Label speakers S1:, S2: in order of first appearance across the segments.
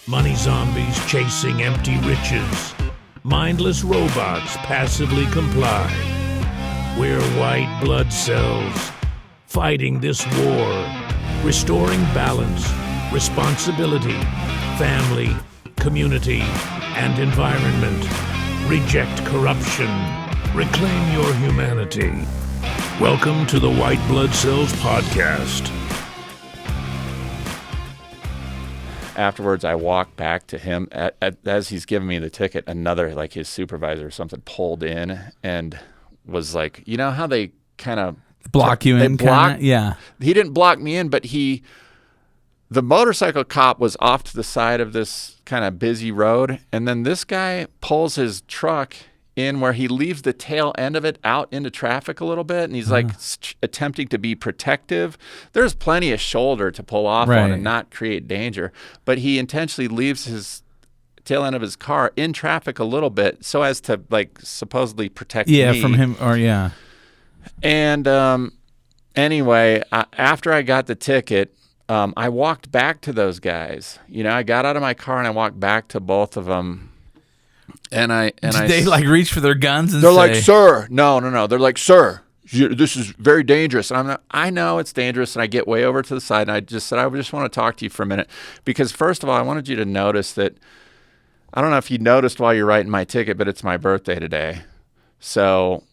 S1: money zombies chasing empty riches, mindless robots passively comply. We're white blood cells, fighting this war, restoring balance, responsibility, family, community, and environment. Reject corruption. Reclaim your humanity. Welcome to the White Blood Cells Podcast.
S2: Afterwards, I walked back to him. As he's giving me the ticket, another, like his supervisor or something, pulled in and was like, you know how they kind of
S3: block you in? Yeah.
S2: He didn't block me in, but the motorcycle cop was off to the side of this kind of busy road, and then this guy pulls his truck in where he leaves the tail end of it out into traffic a little bit, and he's like attempting to be protective. There's plenty of shoulder to pull off on and not create danger, but he intentionally leaves his tail end of his car in traffic a little bit so as to like supposedly protect me.
S3: From him, or
S2: And anyway, after I got the ticket, I walked back to those guys. You know, I got out of my car and I walked back to both of them. And
S3: they like reach for their guns and
S2: they're like, "Sir, no." They're like, "Sir, this is very dangerous." And I know it's dangerous. And I get way over to the side and I just said, "I just want to talk to you for a minute." Because first of all, I wanted you to notice that, I don't know if you noticed while you're writing my ticket, but it's my birthday today. So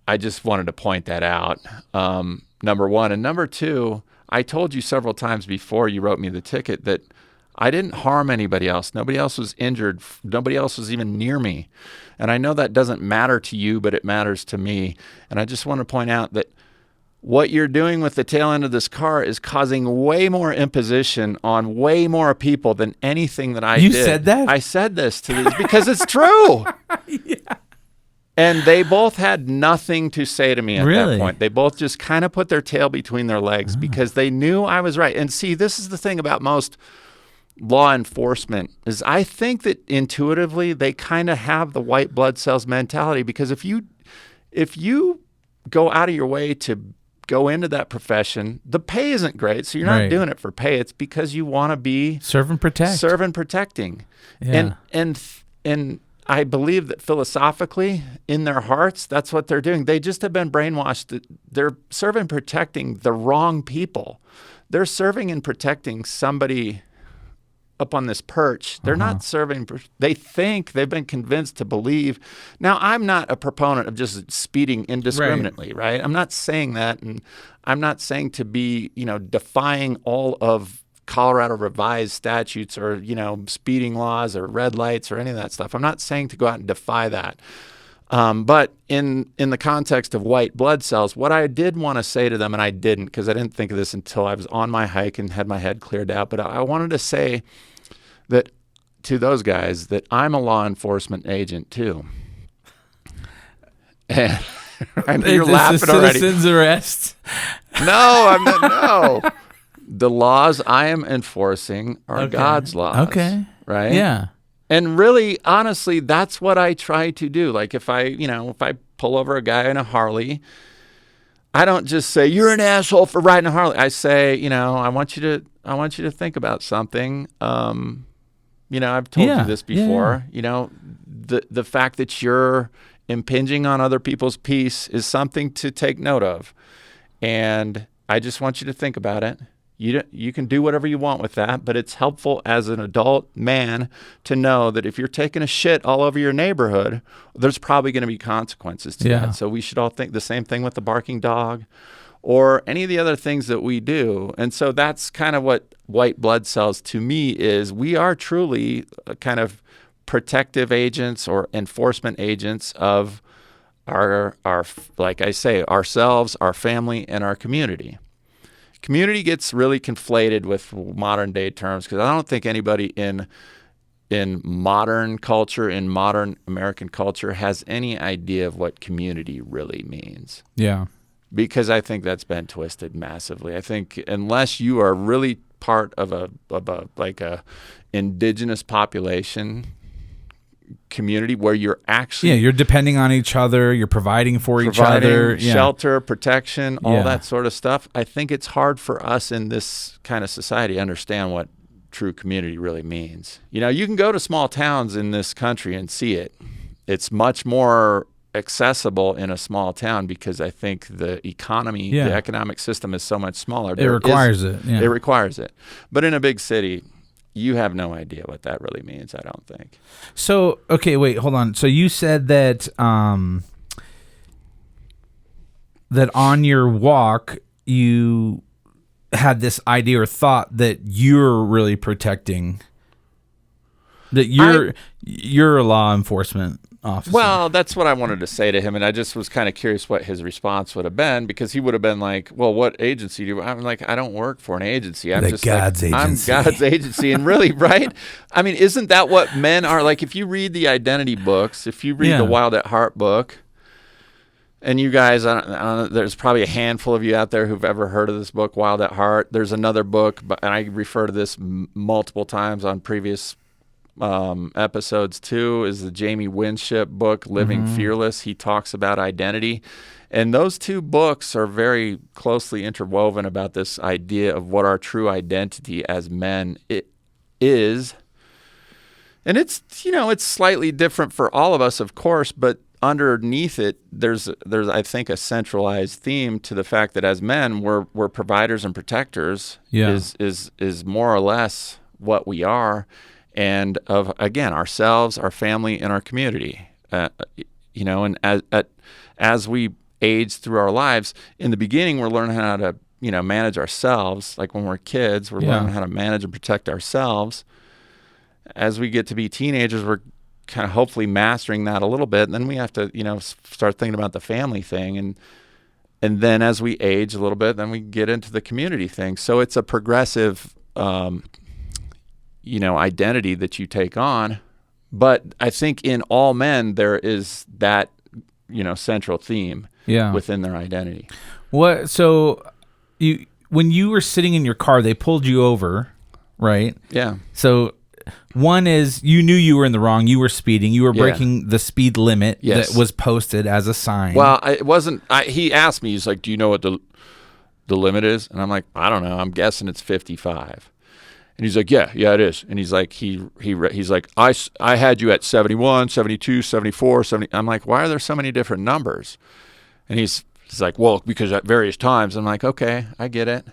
S2: I just wanted to point that out. Number one. And number two, I told you several times before you wrote me the ticket that I didn't harm anybody else. Nobody else was injured. Nobody else was even near me. And I know that doesn't matter to you, but it matters to me. And I just want to point out that what you're doing with the tail end of this car is causing way more imposition on way more people than anything that I did.
S3: You said that?
S2: I said this to these because it's true.
S3: Yeah.
S2: And they both had nothing to say to me at
S3: Really?
S2: that point. They both just kind of put their tail between their legs because they knew I was right. And see, this is the thing about most law enforcement is I think that intuitively they kind of have the white blood cells mentality, because if you go out of your way to go into that profession, the pay isn't great. So you're not doing it for pay. It's because you want to be
S3: serve and
S2: protecting.
S3: Yeah.
S2: And I believe that philosophically in their hearts, that's what they're doing. They just have been brainwashed that they're serving and protecting the wrong people. They're serving and protecting somebody up on this perch. They're not serving. They think, they've been convinced to believe. Now, I'm not a proponent of just speeding indiscriminately, right? I'm not saying that. And I'm not saying to be, defying all of Colorado revised statutes or, speeding laws or red lights or any of that stuff. I'm not saying to go out and defy that. But in the context of white blood cells, what I did want to say to them, and I didn't because I didn't think of this until I was on my hike and had my head cleared out, but I wanted to say that to those guys that I'm a law enforcement agent too. And I know you're laughing already.
S3: Citizens arrest?
S2: No, I'm not. No. The laws I am enforcing are God's laws.
S3: Okay.
S2: Right?
S3: Yeah.
S2: And really, honestly, that's what I try to do. Like if I pull over a guy in a Harley, I don't just say, "You're an asshole for riding a Harley." I say, I want you to think about something. I've told you this before.
S3: Yeah.
S2: The fact that you're impinging on other people's peace is something to take note of. And I just want you to think about it. You can do whatever you want with that, but it's helpful as an adult man to know that if you're taking a shit all over your neighborhood, there's probably going to be consequences to that. So we should all think the same thing with the barking dog or any of the other things that we do. And so that's kind of what white blood cells to me is. We are truly kind of protective agents or enforcement agents of our like I say, ourselves, our family, and our community. Community gets really conflated with modern day terms because I don't think anybody in modern culture, in modern American culture, has any idea of what community really means.
S3: Yeah.
S2: Because I think that's been twisted massively. I think unless you are really part of a indigenous population community where you're actually
S3: you're depending on each other, you're providing for each other,
S2: shelter, protection, all that sort of stuff. I think it's hard for us in this kind of society to understand what true community really means. You know, you can go to small towns in this country and see it. It's much more accessible in a small town because I think the economy, the economic system is so much smaller.
S3: It requires it. Yeah.
S2: It requires it. But in a big city, you have no idea what that really means, I don't think.
S3: So, okay, wait, hold on. So you said that that on your walk, you had this idea or thought that you're really protecting, that you're a law enforcement officer.
S2: Well, that's what I wanted to say to him, and I just was kind of curious what his response would have been, because he would have been like, well, what agency do you? I'm like, I don't work for an agency. I'm just
S3: God's agency.
S2: I'm God's agency. And really, right? I mean, isn't that what men are? Like, if you read the identity books, if you read the Wild at Heart book, and you guys, I don't, there's probably a handful of you out there who've ever heard of this book, Wild at Heart. There's another book, and I refer to this multiple times on previous episodes too, is the Jamie Winship book, Living Fearless. He talks about identity. And those two books are very closely interwoven about this idea of what our true identity as men is. And it's, you know, it's slightly different for all of us, of course, but underneath it, there's I think a centralized theme to the fact that as men, we're providers and protectors. Is more or less what we are. And of, again, ourselves, our family, and our community. You know, and as we age through our lives, in the beginning, we're learning how to, you know, manage ourselves. Like when we're kids, we're learning how to manage and protect ourselves. As we get to be teenagers, we're kind of hopefully mastering that a little bit. And then we have to, you know, start thinking about the family thing. And then as we age a little bit, then we get into the community thing. So it's a progressive you know, identity that you take on. But I think in all men, there is that, you know, central theme within their identity.
S3: What? So when you were sitting in your car, they pulled you over, right?
S2: Yeah.
S3: So one is, you knew you were in the wrong. You were speeding. You were breaking the speed limit that was posted as a sign.
S2: Well, it wasn't. He asked me, he's like, do you know what the limit is? And I'm like, I don't know. I'm guessing it's 55. And he's like, yeah, it is. And he's like, he's like, I had you at 71, 72, 74, 70. I'm like, why are there so many different numbers? And he's like, well, because at various times. I'm like, okay, I get it.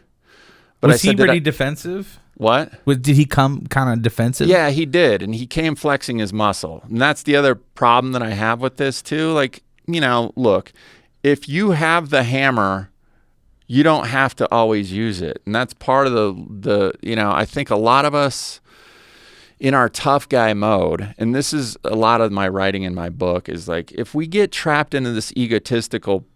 S2: But
S3: was he pretty defensive?
S2: What?
S3: Did he come kind of defensive?
S2: Yeah, he did. And he came flexing his muscle. And that's the other problem that I have with this too. Like, you know, look, if you have the hammer, you don't have to always use it. And that's part of the you know, I think a lot of us in our tough guy mode, and this is a lot of my writing in my book, is like, if we get trapped into this egotistical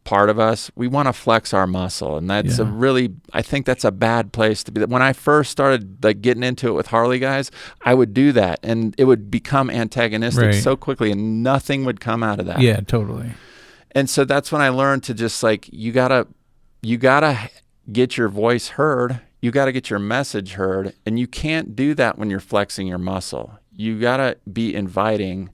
S2: part of us, we want to flex our muscle. And that's a really, I think that's a bad place to be. When I first started like getting into it with Harley guys, I would do that and it would become antagonistic so quickly and nothing would come out of that.
S3: Yeah, totally.
S2: And so that's when I learned to just like, you gotta get your voice heard. You got to get your message heard. And you can't do that when you're flexing your muscle. You got to be inviting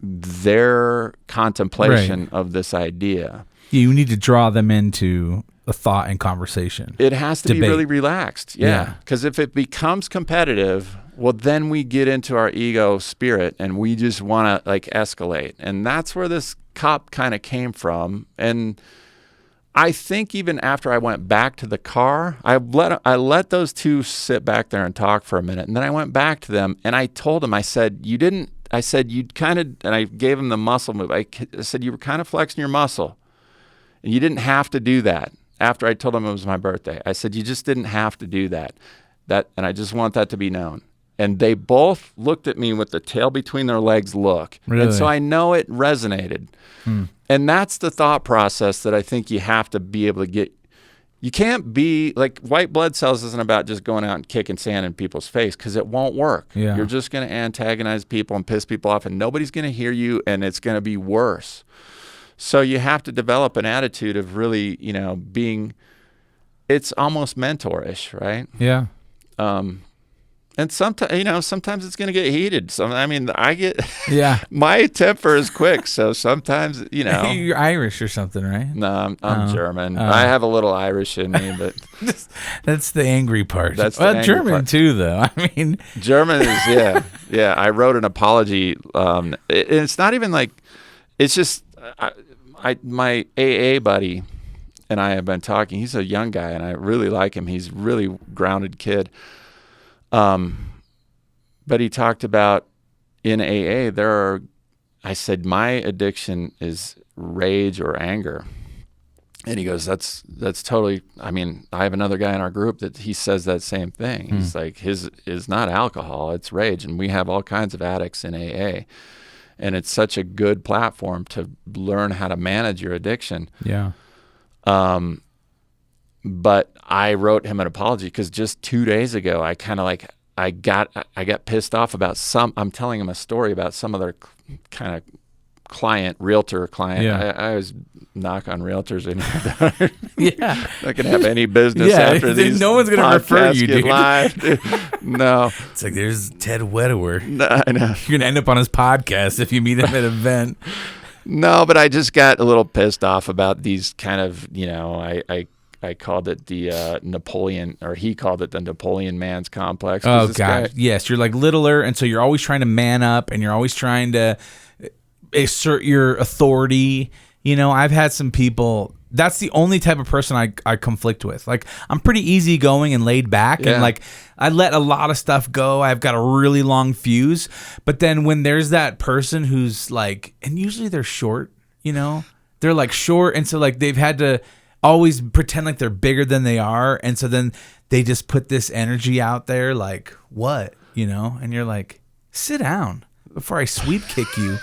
S2: their contemplation of this idea.
S3: You need to draw them into a thought and conversation.
S2: It has to be really relaxed. Yeah. Because if it becomes competitive, well, then we get into our ego spirit and we just want to like escalate. And that's where this cop kind of came from. And I think even after I went back to the car, I let those two sit back there and talk for a minute. And then I went back to them and I told them, I said, you'd kind of, and I gave him the muscle move. I said, you were kind of flexing your muscle and you didn't have to do that. After I told him it was my birthday, I said, you just didn't have to do that. And I just want that to be known. And they both looked at me with the tail between their legs look.
S3: Really?
S2: And so I know it resonated. And that's the thought process that I think you have to be able to get. You can't be, like, white blood cells isn't about just going out and kicking sand in people's face because it won't work.
S3: Yeah.
S2: You're just going to antagonize people and piss people off and nobody's going to hear you and it's going to be worse. So you have to develop an attitude of really, you know, being, it's almost mentorish, right?
S3: Yeah.
S2: And sometimes it's going to get heated. I get
S3: Yeah.
S2: my temper is quick, so sometimes
S3: You're Irish or something, right?
S2: No, I'm German. I have a little Irish in me, but
S3: That's the angry part.
S2: That's the angry
S3: German
S2: part.
S3: too, though. I mean,
S2: German is yeah. I wrote an apology. It's not even like, it's just my AA buddy and I have been talking. He's a young guy, and I really like him. He's a really grounded kid. But he talked about in AA I said, my addiction is rage or anger. And he goes, that's totally, I have another guy in our group that he says that same thing. He's like, his is not alcohol, it's rage. And we have all kinds of addicts in AA. And it's such a good platform to learn how to manage your addiction.
S3: yeah.
S2: But I wrote him an apology because just 2 days ago, I got pissed off about I'm telling him a story about some other kind of realtor client.
S3: Yeah.
S2: I always knock on realtors anymore.
S3: Yeah.
S2: Not gonna have any business after these.
S3: No one's gonna refer you, dude.
S2: Live. No.
S3: It's like, there's Ted Wedewer.
S2: No, I know.
S3: You're gonna end up on his podcast if you meet him at an event.
S2: No, but I just got a little pissed off about these kind of, I called it the Napoleon, or he called it the Napoleon man's complex.
S3: Oh, God. Yes, you're like littler, and so you're always trying to man up, and you're always trying to assert your authority. I've had some people, that's the only type of person I conflict with. Like, I'm pretty easygoing and laid back, and like, I let a lot of stuff go. I've got a really long fuse. But then when there's that person who's like, and usually they're short, they're like short, and so like they've had to always pretend like they're bigger than they are, and so then they just put this energy out there like, what, and you're like, sit down before I sweep kick you.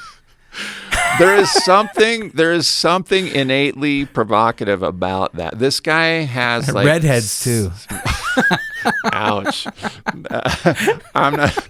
S2: There is something innately provocative about that. This guy has like
S3: redheads too.
S2: Ouch. I'm not.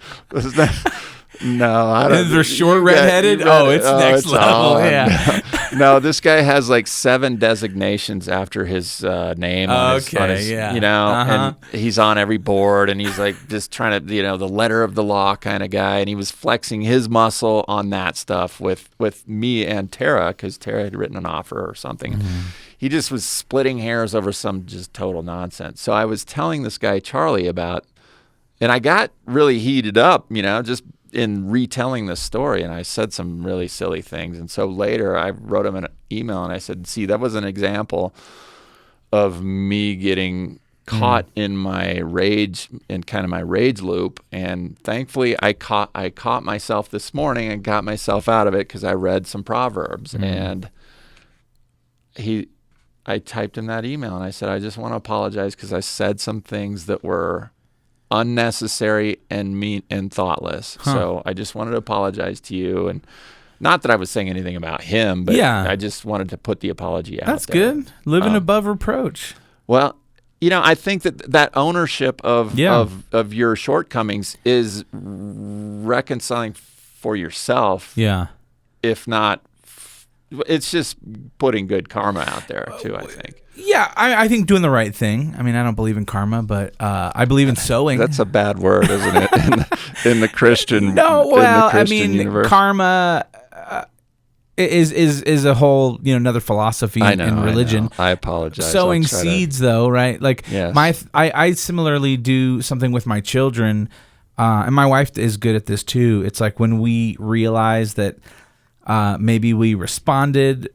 S2: No, I don't.
S3: They're short redheaded. It's next level. Yeah.
S2: No, this guy has like 7 designations after his name.
S3: Yeah.
S2: And he's on every board, and he's like just trying to, the letter of the law kind of guy. And he was flexing his muscle on that stuff with me and Tara, because Tara had written an offer or something. Mm-hmm. He just was splitting hairs over some just total nonsense. So I was telling this guy Charlie about, and I got really heated up, just in retelling this story, and I said some really silly things. And so later I wrote him an email, and I said, see, that was an example of me getting caught in my rage, in kind of my rage loop. And thankfully I caught myself this morning and got myself out of it because I read some Proverbs. And I typed him that email, and I said, I just want to apologize because I said some things that were unnecessary and mean and thoughtless. So I just wanted to apologize to you, and not that I was saying anything about him, but I just wanted to put the apology out.
S3: That's
S2: there.
S3: good. Living above reproach.
S2: Well, I think that ownership of your shortcomings is reconciling for yourself.
S3: Yeah.
S2: If not, it's just putting good karma out there too, I think.
S3: Yeah, I think doing the right thing. I don't believe in karma, but I believe in sowing.
S2: That's a bad word, isn't it? In the Christian,
S3: universe. Karma is a whole another philosophy in religion.
S2: I apologize.
S3: Sowing seeds, though, right? Like I similarly do something with my children, and my wife is good at this too. It's like when we realize that maybe we responded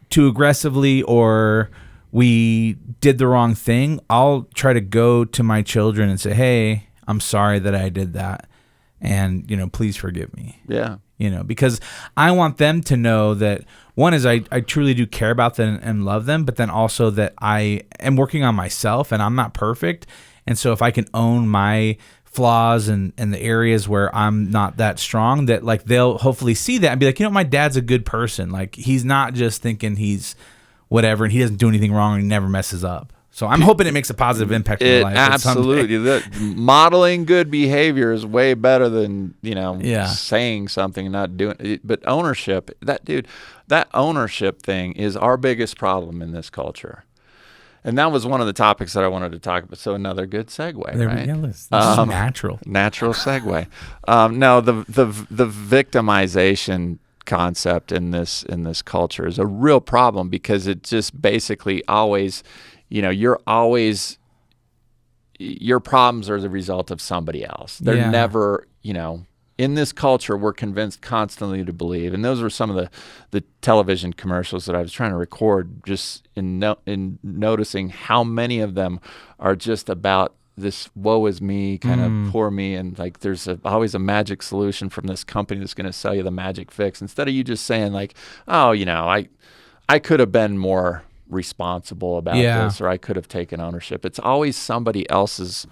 S3: too aggressively or we did the wrong thing, I'll try to go to my children and say, hey, I'm sorry that I did that, and please forgive me.
S2: Yeah.
S3: Because I want them to know that, one is I truly do care about them and love them, but then also that I am working on myself and I'm not perfect. And so if I can own my flaws and the areas where I'm not that strong, that like they'll hopefully see that and be like, my dad's a good person. Like, he's not just thinking he's whatever and he doesn't do anything wrong and he never messes up. So I'm hoping it makes a positive impact in their life.
S2: Absolutely. Modeling good behavior is way better than, saying something and not doing it. But ownership, that ownership thing is our biggest problem in this culture. And that was one of the topics that I wanted to talk about. So another good segue,
S3: There
S2: right?
S3: we go. This is natural.
S2: Natural segue. No, the victimization concept in this culture is a real problem because it just basically always, your problems are the result of somebody else. They're never, in this culture, we're convinced constantly to believe, and those were some of the television commercials that I was trying to record, just in noticing how many of them are just about this woe is me, kind of poor me, and like there's always a magic solution from this company that's going to sell you the magic fix, instead of you just saying like, oh, I could have been more responsible about this, or I could have taken ownership. It's always somebody else's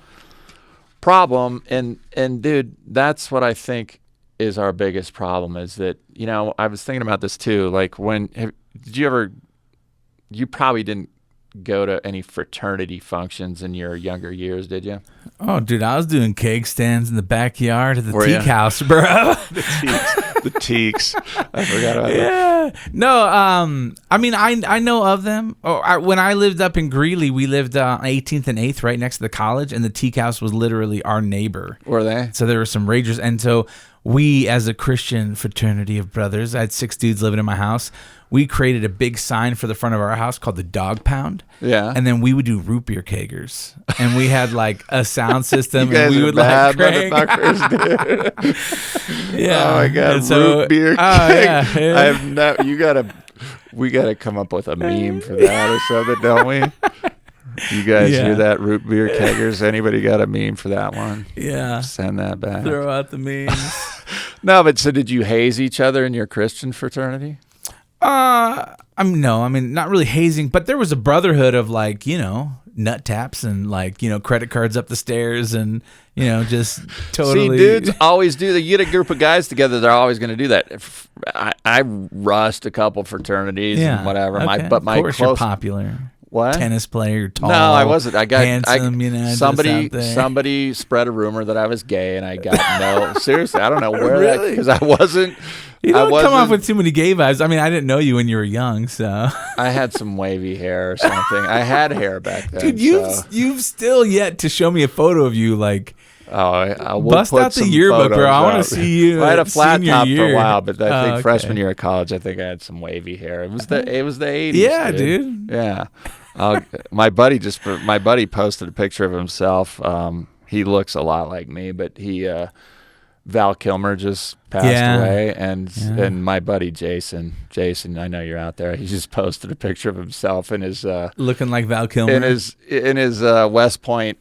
S2: problem, and dude, that's what I think is our biggest problem, is that I was thinking about this too, like you probably didn't go to any fraternity functions in your younger years, did you?
S3: Oh, dude, I was doing cake stands in the backyard at the teak house, bro.
S2: The teaks. I forgot about that.
S3: Yeah. No, I mean, I know of them. When I lived up in Greeley, we lived 18th and 8th right next to the college, and the teak house was literally our neighbor.
S2: Were they?
S3: So there were some ragers. And so we, as a Christian fraternity of brothers, I had 6 dudes living in my house. We created a big sign for the front of our house called the Dog Pound.
S2: Yeah.
S3: And then we would do root beer kegers. And we had like a sound system.
S2: You guys
S3: and we
S2: are
S3: would
S2: bad
S3: crank.
S2: motherfuckers, dude.
S3: Yeah.
S2: Oh my God. Root beer keg. We gotta come up with a meme for that or something, don't we? You guys hear that? Root beer keggers. Anybody got a meme for that one?
S3: Yeah.
S2: Send that back.
S3: Throw out the memes.
S2: No, but so did you haze each other in your Christian fraternity?
S3: I mean, not really hazing, but there was a brotherhood of like, nut taps and like, credit cards up the stairs and, just totally.
S2: See, dudes always do that. You get a group of guys together, they're always going to do that. I rust a couple fraternities and whatever.
S3: Okay.
S2: Of course
S3: you're popular.
S2: What?
S3: Tennis player, tall.
S2: No, I wasn't. I got
S3: handsome,
S2: somebody spread a rumor that I was gay, and I got seriously, I don't know where
S3: really?
S2: Because I wasn't.
S3: You don't come off with too many gay vibes. I mean, I didn't know you when you were young, so.
S2: I had some wavy hair or something. I had hair back then.
S3: Dude, you've still yet to show me a photo of you, like.
S2: We'll
S3: bust out the yearbook, bro. I want to see you.
S2: I had a flat top
S3: year.
S2: for a while, but I think freshman year of college, I think I had some wavy hair. It was the 80s.
S3: Yeah, dude.
S2: Yeah. My buddy posted a picture of himself. He looks a lot like me, but Val Kilmer just passed away, and my buddy Jason, I know you're out there. He just posted a picture of himself in his
S3: looking like Val Kilmer
S2: in his West Point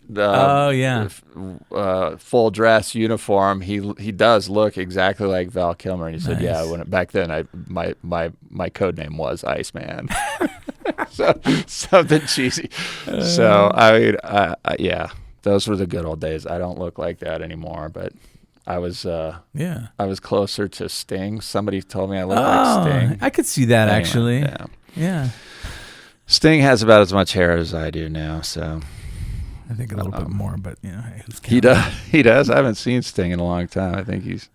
S2: full dress uniform. He does look exactly like Val Kilmer, and he said, "Yeah, back then my code name was Iceman." So something cheesy. So I mean, yeah, those were the good old days. I don't look like that anymore, but I was I was closer to Sting. Somebody told me I look like Sting.
S3: I could see that
S2: anyway,
S3: actually. Yeah.
S2: Sting has about as much hair as I do now, so
S3: I think a little bit more, but hey, who's counting?
S2: he does. He does. I haven't seen Sting in a long time. I think he's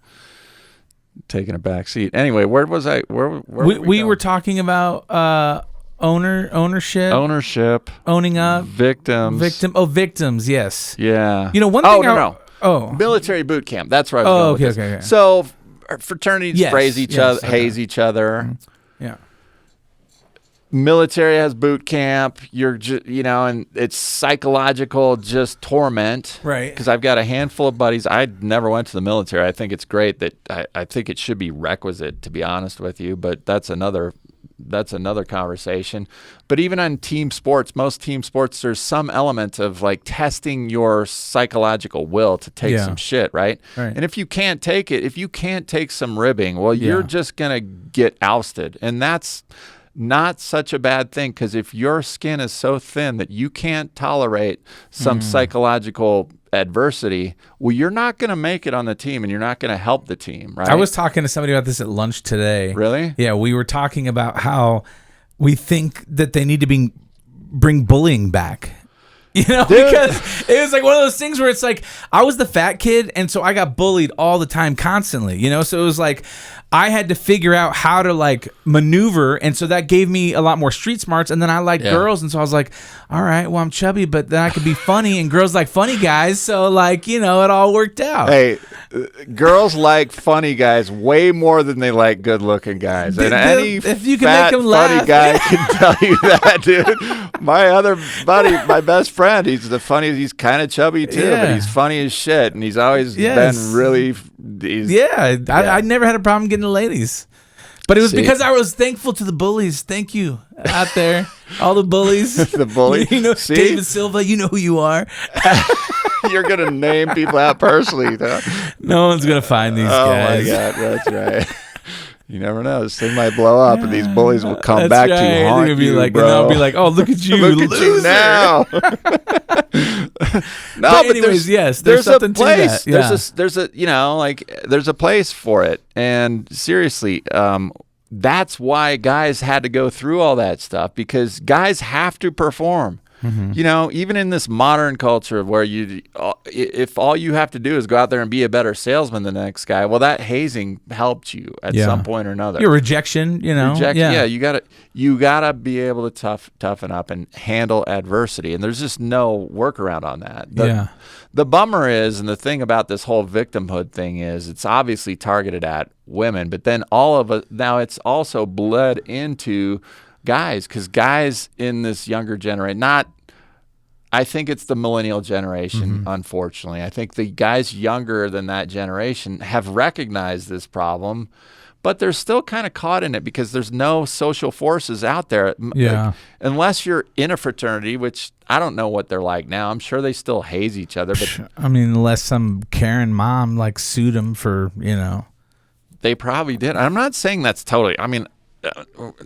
S2: taking a back seat. Anyway, where was I? Where
S3: we were talking about ownership, owning up, victims. Yes.
S2: Yeah.
S3: One thing.
S2: Military boot camp. That's where I was going with this.
S3: Okay.
S2: So fraternities haze each other.
S3: Mm-hmm. Yeah.
S2: Military has boot camp. You're just, and it's psychological just torment.
S3: Right.
S2: Because I've got a handful of buddies. I never went to the military. I think it's great that I think it should be requisite, to be honest with you. But that's another conversation. But even on team sports, most team sports, there's some element of like testing your psychological will to take some shit, right? And if you can't take it, if you can't take some ribbing, well, you're just going to get ousted. And that's not such a bad thing, because if your skin is so thin that you can't tolerate some psychological adversity, well, you're not going to make it on the team, and you're not going to help the team, right?
S3: I was talking to somebody about this at lunch today.
S2: Really?
S3: Yeah, we were talking about how we think that they need to bring bullying back. You know, because it was like one of those things where it's like I was the fat kid, and so I got bullied all the time, constantly. You know, so it was like I had to figure out how to like maneuver, and so that gave me a lot more street smarts. And then I liked girls, and so I was like, all right, well I'm chubby, but then I could be funny, and girls like funny guys, so like it all worked out.
S2: Hey, girls like funny guys way more than they like good-looking guys, and any
S3: if you can
S2: fat,
S3: make them
S2: funny
S3: laugh,
S2: guy can tell you that, dude. My other buddy, my best friend, he's the funniest. He's kind of chubby too, but he's funny as shit, and he's always been really.
S3: I never had a problem getting the ladies, but it was because I was thankful to the bullies. Thank you out there, all the bullies.
S2: The bullies,
S3: David Silva. You know who you are.
S2: You're gonna name people out personally, though.
S3: No one's gonna find these guys.
S2: Oh my God, that's right. You never know. This thing might blow up, and these bullies will come back to haunt
S3: you, be like,
S2: bro.
S3: And they'll be like, "Oh, look at you,
S2: look at you now."
S3: No, but anyways, there's something
S2: a place.
S3: To that.
S2: There's a place for it, and seriously, that's why guys had to go through all that stuff, because guys have to perform. Mm-hmm. You know, even in this modern culture where if all you have to do is go out there and be a better salesman than the next guy, well, that hazing helped you at some point or another.
S3: Your rejection,
S2: you gotta be able to toughen up and handle adversity, and there's just no workaround on that. The bummer is, and the thing about this whole victimhood thing is, it's obviously targeted at women, but then all of it now it's also bled into guys, because guys in this younger generation, I think it's the millennial generation, unfortunately. I think the guys younger than that generation have recognized this problem, but they're still kind of caught in it because there's no social forces out there. Like, unless you're in a fraternity, which I don't know what they're like now. I'm sure they still haze each other. But
S3: I mean, unless some Karen mom like sued them for,
S2: They probably did. I'm not saying that's totally,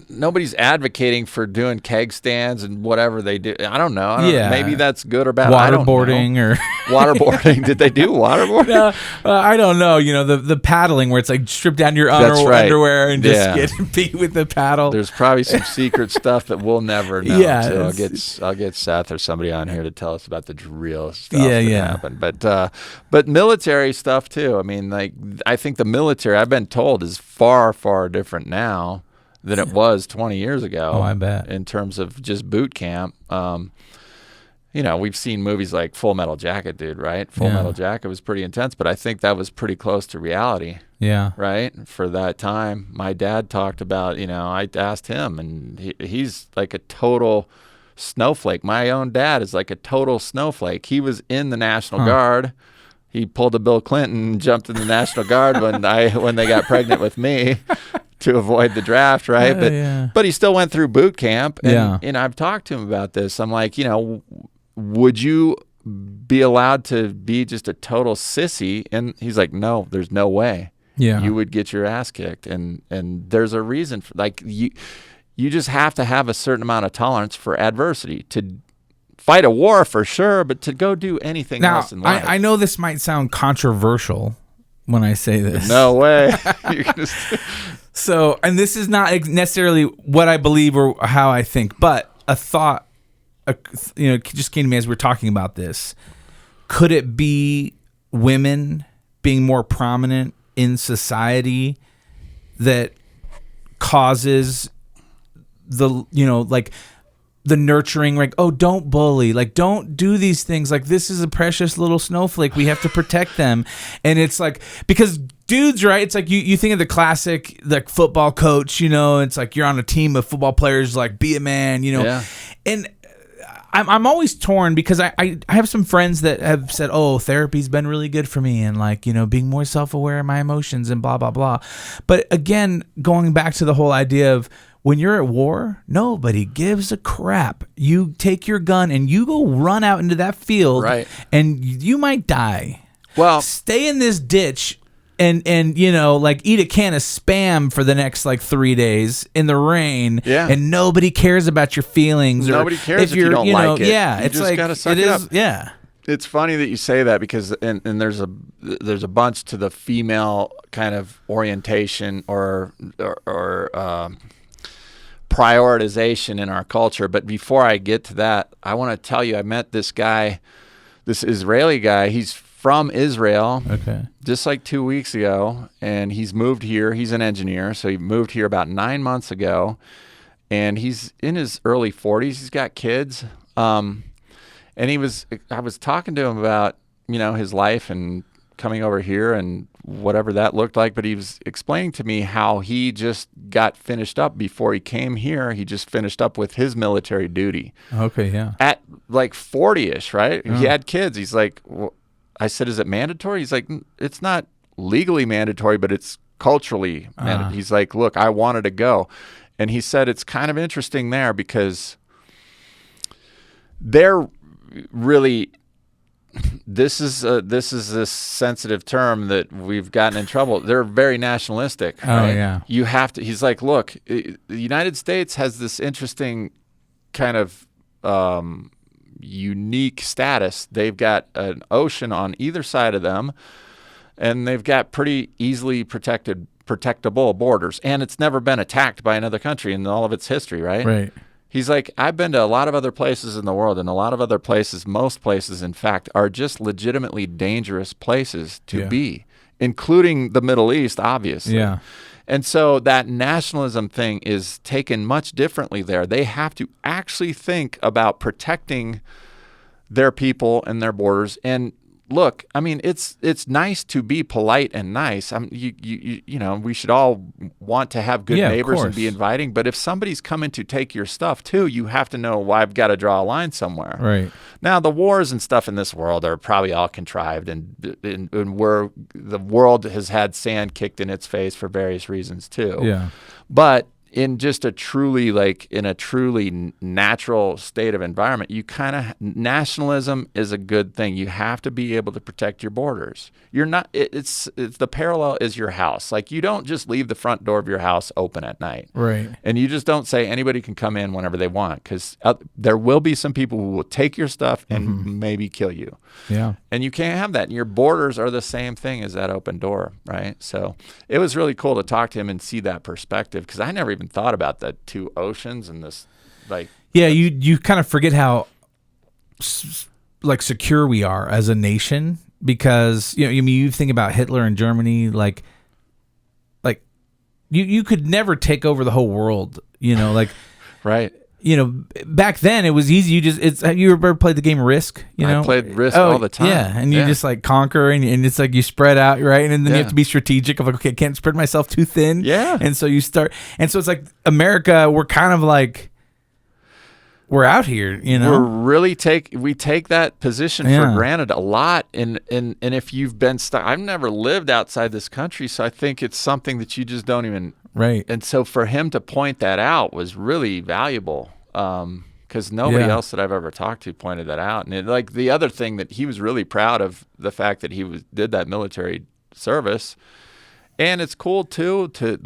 S2: nobody's advocating for doing keg stands and whatever they do. I don't know. Maybe that's good or bad.
S3: Waterboarding or
S2: waterboarding. Did they do waterboarding?
S3: No, I don't know. The paddling where it's like strip down your underwear and just get beat with the paddle.
S2: There's probably some secret stuff that we'll never know. So I'll get Seth or somebody on here to tell us about the real stuff that happened. But military stuff too. I mean, like, I think the military, I've been told, is far, far different now than it was 20 years ago.
S3: Oh, I bet.
S2: In terms of just boot camp. We've seen movies like Full Metal Jacket, dude, right? Full Metal Jacket was pretty intense, but I think that was pretty close to reality.
S3: Yeah.
S2: Right? For that time. My dad talked about, I asked him, and he's like a total snowflake. My own dad is like a total snowflake. He was in the National Guard. He pulled a Bill Clinton and jumped in the National Guard when they got pregnant with me. To avoid the draft, right? But he still went through boot camp, and I've talked to him about this. I'm like, would you be allowed to be just a total sissy? And he's like, no, there's no way. Yeah, you would get your ass kicked, and there's a reason for, like, you just have to have a certain amount of tolerance for adversity to fight a war for sure, but to go do anything else in life.
S3: I know this might sound controversial when I say this.
S2: No way.
S3: So, and this is not necessarily what I believe or how I think, but a thought, just came to me as we're talking about this. Could it be women being more prominent in society that causes the nurturing, like, oh, don't bully, like, don't do these things, like, this is a precious little snowflake, we have to protect them. And it's like, because dudes, right, it's like you think of the classic, like, football coach, it's like you're on a team of football players, like, be a man, and I'm always torn because I have some friends that have said, oh, therapy's been really good for me, and, like, being more self-aware of my emotions and blah blah blah. But again, going back to the whole idea of, when you're at war, nobody gives a crap. You take your gun and you go run out into that field,
S2: right,
S3: and you might die.
S2: Well,
S3: stay in this ditch and like, eat a can of Spam for the next, like, 3 days in the rain, and nobody cares about your feelings.
S2: Nobody cares if you don't like it.
S3: Yeah,
S2: you
S3: it's
S2: just
S3: like,
S2: gotta suck it up.
S3: Yeah.
S2: It's funny that you say that, because and there's a bunch to the female kind of orientation or prioritization in our culture. But before I get to that, I want to tell you, I met this guy, this Israeli guy. He's from Israel, just like 2 weeks ago, and he's moved here. He's an engineer, so he moved here about 9 months ago, and he's in his early 40s. He's got kids, and I was talking to him about, his life and coming over here and whatever that looked like, but he was explaining to me how he just got finished up before he came here. He just finished up with his military duty.
S3: Okay, yeah.
S2: At like 40-ish, right? He had kids. He's like, I said, is it mandatory? He's like, it's not legally mandatory, but it's culturally mandatory. He's like, look, I wanted to go. And he said it's kind of interesting there because they're really, this is this sensitive term that we've gotten in trouble. They're very nationalistic. Right?
S3: Oh, yeah.
S2: You have to, he's like, look, the United States has this interesting kind of unique status. They've got an ocean on either side of them, and they've got pretty easily protectable borders, and it's never been attacked by another country in all of its history, right?
S3: Right.
S2: He's like, I've been to a lot of other places in the world, and a lot of other places, most places, in fact, are just legitimately dangerous places to be, including the Middle East, obviously.
S3: Yeah.
S2: And so that nationalism thing is taken much differently there. They have to actually think about protecting their people and their borders. And look, I mean, it's nice to be polite and nice. We should all want to have good neighbors and be inviting. But if somebody's coming to take your stuff too, you have to know, well, I've got to draw a line somewhere.
S3: Right.
S2: Now, the wars and stuff in this world are probably all contrived, and where the world has had sand kicked in its face for various reasons too.
S3: Yeah.
S2: But in just a truly natural state of environment, nationalism is a good thing. You have to be able to protect your borders. You're not, it's the parallel is your house. Like, you don't just leave the front door of your house open at night.
S3: Right.
S2: And you just don't say anybody can come in whenever they want, because there will be some people who will take your stuff and maybe kill you.
S3: Yeah.
S2: And you can't have that. And your borders are the same thing as that open door, right? So it was really cool to talk to him and see that perspective, because I never even thought about the two oceans and this, like.
S3: Yeah, you kind of forget how secure we are as a nation, because you think about Hitler and Germany, like you could never take over the whole world,
S2: Right.
S3: Back then it was easy. You ever played the game Risk?
S2: I played Risk all the time.
S3: Yeah, and you just conquer, and it's like you spread out, right? And then you have to be strategic of okay, I can't spread myself too thin.
S2: Yeah.
S3: And so you start, and so it's like America, we're kind of like, we're out here,
S2: We're really we take that position for granted a lot, and if you've been stuck, I've never lived outside this country, so I think it's something that you just don't even.
S3: Right.
S2: And so for him to point that out was really valuable, because nobody else that I've ever talked to pointed that out. And the other thing that he was really proud of, the fact that he did that military service, and it's cool too to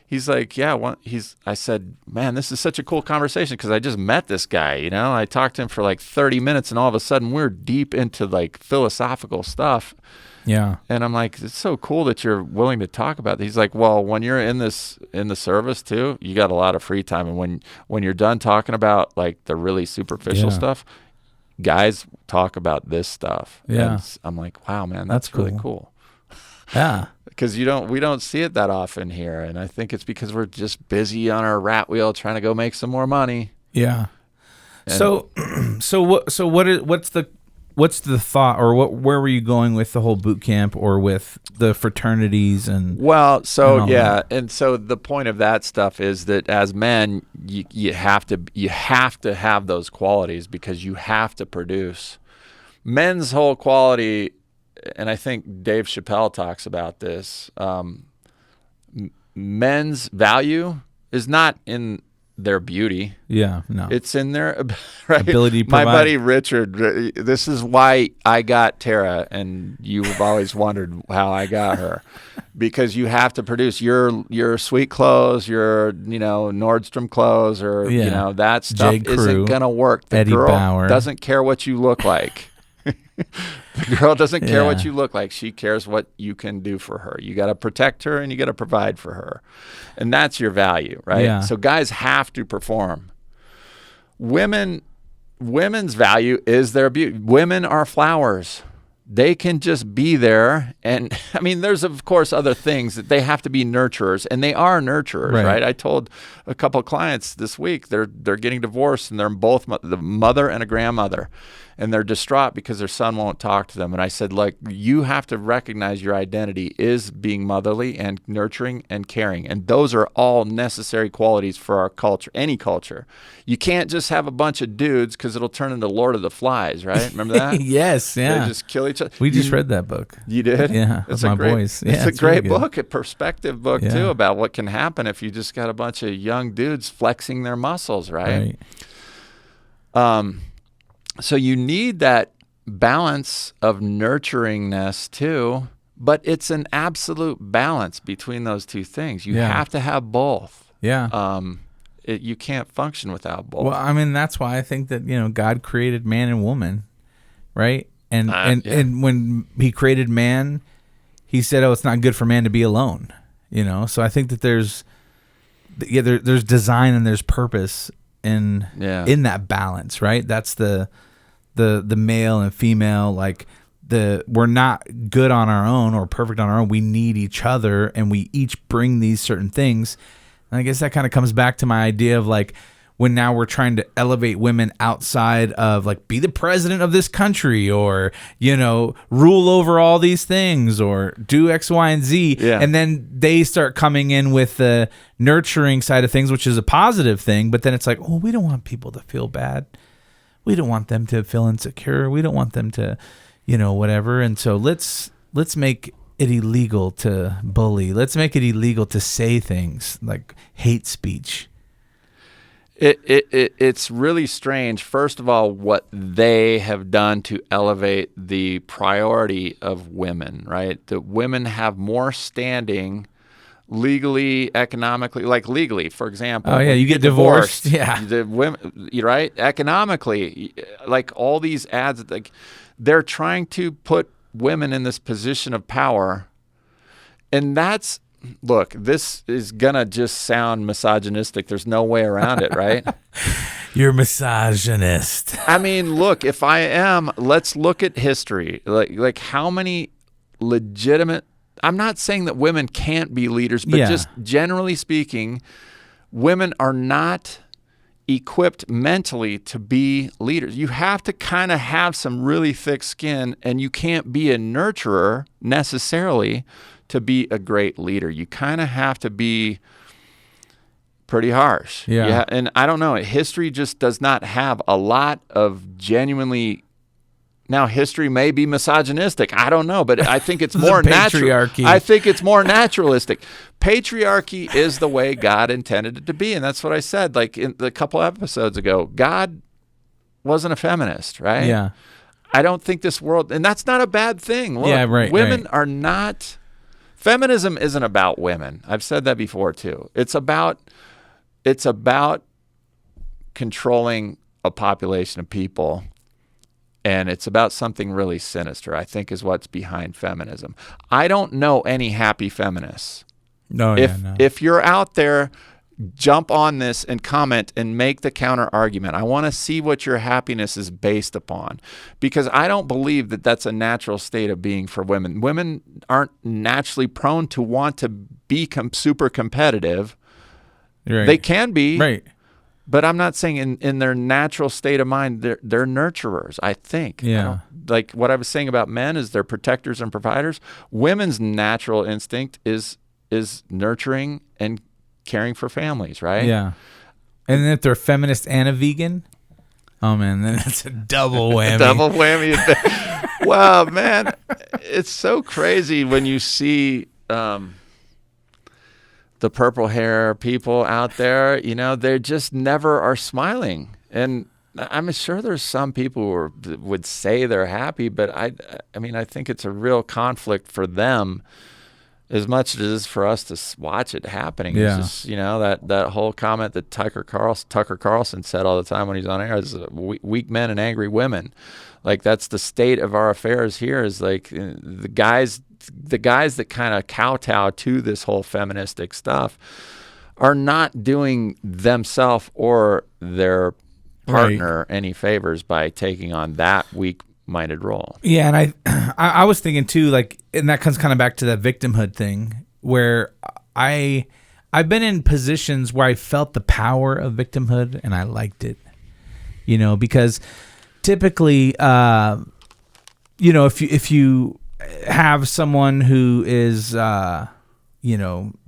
S2: he's like, I said, man, this is such a cool conversation, because I just met this guy, I talked to him for 30 minutes, and all of a sudden we're deep into philosophical stuff.
S3: Yeah. And
S2: I'm like, it's so cool that you're willing to talk about this. He's like, well, when you're in the service too, you got a lot of free time. And when you're done talking about the really superficial stuff, guys talk about this stuff.
S3: Yeah.
S2: And I'm like, wow, man, that's really cool.
S3: Yeah.
S2: Because we don't see it that often here. And I think it's because we're just busy on our rat wheel trying to go make some more money.
S3: Yeah. And what's the thought, or where were you going with the whole boot camp, or with the fraternities and?
S2: Well, so
S3: that?
S2: And so the point of that stuff is that as men, you have to have those qualities, because you have to produce. Men's whole quality, and I think Dave Chappelle talks about this. Men's value is not in their beauty.
S3: Yeah, no.
S2: It's in their
S3: ability to
S2: My
S3: provide.
S2: buddy Richard, this is why I got Tara, and you've always wondered how I got her. Because you have to produce your sweet clothes, your Nordstrom clothes, or that stuff
S3: J. Crew,
S2: isn't gonna work. The
S3: Eddie
S2: girl
S3: Bauer.
S2: doesn't care what you look like. The girl doesn't care what
S3: Yeah.
S2: you look like. She cares what you can do for her. You got to protect her and you got to provide for her. And that's your value, right?
S3: Yeah.
S2: So guys have to perform. Women's value is their beauty. Women are flowers. They can just be there. And I mean, there's of course other things that they have to be nurturers, and they are nurturers, right? I told a couple of clients this week, they're getting divorced, and they're both the mother and a grandmother, and they're distraught because their son won't talk to them. And I said, look, you have to recognize your identity is being motherly and nurturing and caring. And those are all necessary qualities for our culture, any culture. You can't just have a bunch of dudes because it'll turn into Lord of the Flies, right? Remember that?
S3: Yes, yeah.
S2: They just kill each other.
S3: We just read that book.
S2: You did?
S3: Yeah,
S2: it's
S3: with
S2: a
S3: my
S2: great,
S3: boys. Yeah,
S2: it's a
S3: really
S2: great
S3: good.
S2: book, a perspective book
S3: Yeah.
S2: too, about what can happen if you just got a bunch of young dudes flexing their muscles, right? So you need that balance of nurturingness too, but it's an absolute balance between those two things. You
S3: Yeah.
S2: have to have both.
S3: Yeah.
S2: You can't function without both.
S3: Well, I mean, that's why I think that, God created man and woman, right? And
S2: Yeah.
S3: and when he created man, he said, "Oh, it's not good for man to be alone." So I think that there's design and there's purpose in that balance, right? That's the male and female, like we're not good on our own or perfect on our own. We need each other, and we each bring these certain things. And I guess that kind of comes back to my idea of like when now we're trying to elevate women outside of like be the president of this country or, rule over all these things or do X, Y, and Z.
S2: Yeah.
S3: And then they start coming in with the nurturing side of things, which is a positive thing. But then it's like, oh, we don't want people to feel bad. We don't want them to feel insecure. We don't want them to, whatever. And so let's make it illegal to bully. Let's make it illegal to say things like hate speech.
S2: It's really strange, first of all, what they have done to elevate the priority of women, right? That women have more standing legally, economically, like legally, for example.
S3: Oh, yeah,
S2: when
S3: you get divorced. Yeah.
S2: The women, right? Economically, like all these ads, like they're trying to put women in this position of power. And look, this is going to just sound misogynistic. There's no way around it, right?
S3: You're misogynist.
S2: I mean, look, if I am, let's look at history. Like how many legitimate, I'm not saying that women can't be leaders, but just generally speaking, women are not equipped mentally to be leaders. You have to kind of have some really thick skin, and you can't be a nurturer necessarily to be a great leader. You kind of have to be pretty harsh.
S3: Yeah.
S2: And I don't know, history just does not have a lot of genuinely. Now, history may be misogynistic. I don't know, but I think it's more natural.
S3: Patriarchy.
S2: I think it's more naturalistic. Patriarchy is the way God intended it to be, and that's what I said. Like in a couple episodes ago, God wasn't a feminist, right?
S3: Yeah.
S2: I don't think this world, and that's not a bad thing. Look,
S3: Yeah, right,
S2: women are not. Feminism isn't about women. I've said that before too. It's about controlling a population of people. And it's about something really sinister, I think, is what's behind feminism. I don't know any happy feminists.
S3: No,
S2: If you're out there, jump on this and comment and make the counter argument. I want to see what your happiness is based upon, because I don't believe that that's a natural state of being for women. Women aren't naturally prone to want to be super competitive.
S3: Right.
S2: They can be.
S3: Right.
S2: But I'm not saying in their natural state of mind, they're nurturers, I think.
S3: Yeah.
S2: Like what I was saying about men is they're protectors and providers. Women's natural instinct is nurturing and caring for families, right?
S3: Yeah. And then if they're feminist and a vegan, oh man, then it's a double whammy.
S2: Double whammy. Wow, man. It's so crazy when you see the purple hair people out there, they just never are smiling. And I'm sure there's some people who would say they're happy, but I mean, I think it's a real conflict for them as much as it is for us to watch it happening.
S3: Yeah.
S2: It's just, that whole comment that Tucker Carlson said all the time when he's on air is weak men and angry women. Like, that's the state of our affairs here, is like the guys that kind of kowtow to this whole feministic stuff are not doing themselves or their partner any favors by taking on that weak-minded role.
S3: Yeah, and I was thinking too, like, and that comes kind of back to that victimhood thing, where I've been in positions where I felt the power of victimhood and I liked it, because typically, if you have someone who is,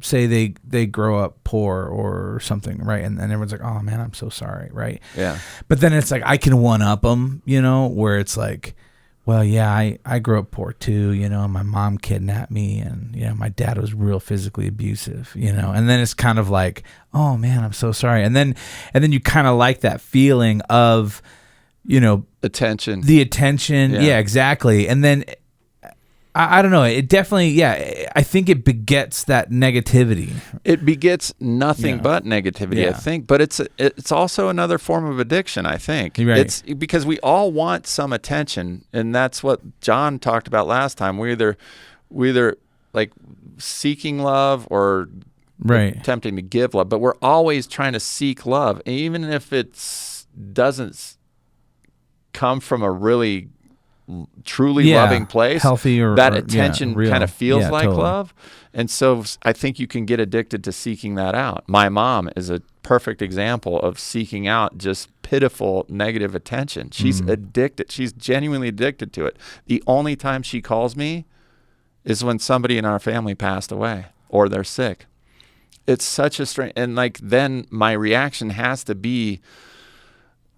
S3: say they grow up poor or something, right? And everyone's like, oh man, I'm so sorry, right?
S2: Yeah.
S3: But then it's like, I can one up them, where it's like, well, yeah, I grew up poor too, my mom kidnapped me, and, my dad was real physically abusive, and then it's kind of like, oh man, I'm so sorry. And then you kind of like that feeling of,
S2: attention.
S3: The attention. Yeah, exactly. And then I don't know. It definitely, I think it begets that negativity.
S2: It begets nothing but negativity, I think. But it's also another form of addiction, I think.
S3: Right.
S2: It's because we all want some attention, and that's what John talked about last time. We either like seeking love or attempting to give love, but we're always trying to seek love, even if it doesn't come from a really truly loving place,
S3: healthy, or
S2: that attention kind of feels like
S3: totally.
S2: love. And so I think you can get addicted to seeking that out. My mom is a perfect example of seeking out just pitiful negative attention. She's addicted. She's genuinely addicted to it. The only time she calls me is when somebody in our family passed away or they're sick. It's such a strange, and like, then my reaction has to be,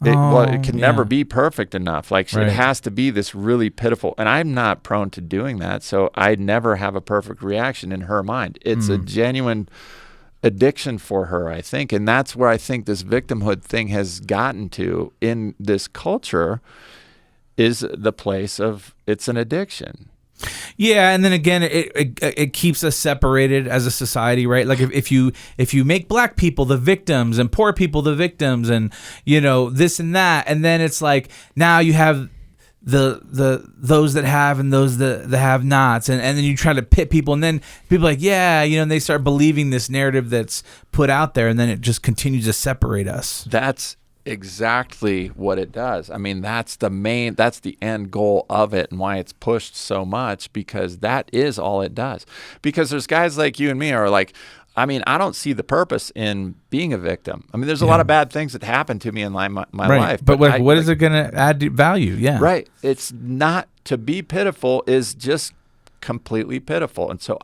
S2: it can never be perfect enough. Like, it has to be this really pitiful, and I'm not prone to doing that, so I never have a perfect reaction in her mind. It's a genuine addiction for her, I think, and that's where I think this victimhood thing has gotten to in this culture, is the place of it's an addiction.
S3: Yeah, and then again, it keeps us separated as a society, right? Like, if you make black people the victims and poor people the victims, and this and that, and then it's like, now you have those that have and those that have nots, and then you try to pit people, and then people are like, and they start believing this narrative that's put out there, and then it just continues to separate us.
S2: That's exactly what it does. I mean, that's the end goal of it, and why it's pushed so much, because that is all it does. Because there's guys like you and me are like, I mean, I don't see the purpose in being a victim. I mean, there's a lot of bad things that happen to me in my life.
S3: But what is it going to add to value? Yeah.
S2: Right. It's not, to be pitiful is just completely pitiful. And so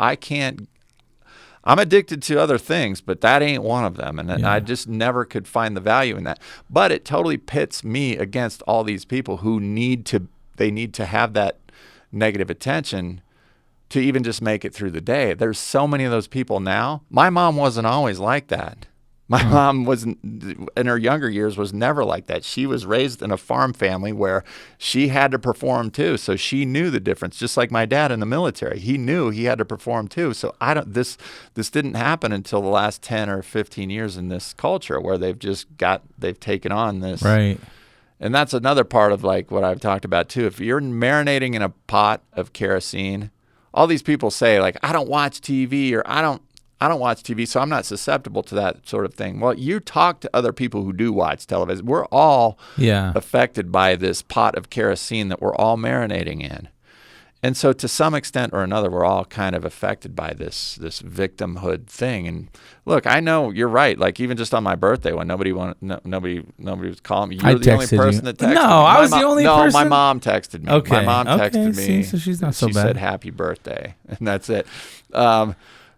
S2: I'm addicted to other things, but that ain't one of them. And I just never could find the value in that. But it totally pits me against all these people who need to have that negative attention to even just make it through the day. There's so many of those people now. My mom wasn't always like that. My mom wasn't, in her younger years, was never like that. She was raised in a farm family where she had to perform too. So she knew the difference, just like my dad in the military. He knew he had to perform too. So this didn't happen until the last 10 or 15 years in this culture, where they've taken on this.
S3: Right.
S2: And that's another part of like what I've talked about too. If you're marinating in a pot of kerosene, all these people say like, I don't watch TV, or I don't watch TV, so I'm not susceptible to that sort of thing. Well, you talk to other people who do watch television. We're all affected by this pot of kerosene that we're all marinating in. And so to some extent or another, we're all kind of affected by this victimhood thing. And look, I know you're right. Like, even just on my birthday, when nobody was calling me, you're the only person that texted me.
S3: No, I was the only person?
S2: No, my mom texted me.
S3: Okay.
S2: My mom texted me.
S3: See, so she's not so bad.
S2: She said happy birthday, and that's it.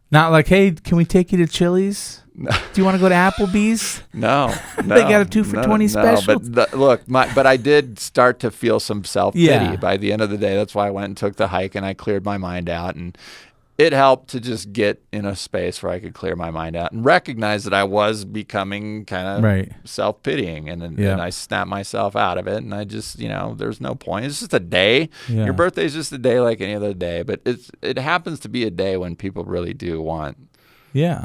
S3: Not like, hey, can we take you to Chili's? Do you want to go to Applebee's?
S2: No.
S3: They got a 2 for $20 special.
S2: But I did start to feel some self-pity by the end of the day. That's why I went and took the hike, and I cleared my mind out. And it helped to just get in a space where I could clear my mind out and recognize that I was becoming kind of self-pitying, and I snapped myself out of it, and I just, there's no point. It's just a day.
S3: Yeah.
S2: Your birthday's just a day like any other day, but it happens to be a day when people really do want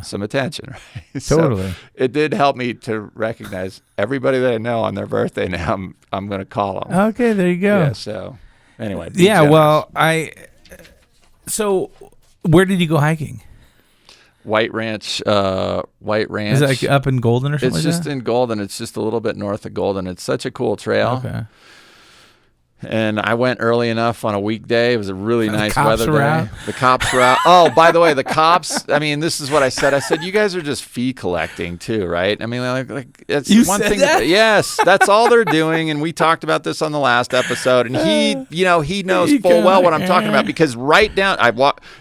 S2: some attention, right?
S3: Totally.
S2: So it did help me to recognize everybody that I know on their birthday now. I'm going to call them.
S3: Okay, there you go.
S2: Yeah. So anyway.
S3: Yeah.
S2: generous.
S3: Well, So where did you go hiking?
S2: White Ranch.
S3: Is it like up in Golden or something?
S2: It's just in Golden. It's just a little bit north of Golden. It's such a cool trail.
S3: Okay.
S2: And I went early enough on a weekday. It was a really nice weather day.
S3: Out.
S2: The cops were out. Oh, by the way, the cops, I mean, this is what I said. I said, you guys are just fee collecting too, right? I mean, like it's
S3: you
S2: one
S3: said
S2: thing.
S3: That?
S2: Yes, that's all they're doing. And we talked about this on the last episode. And he knows full well what I'm talking about, because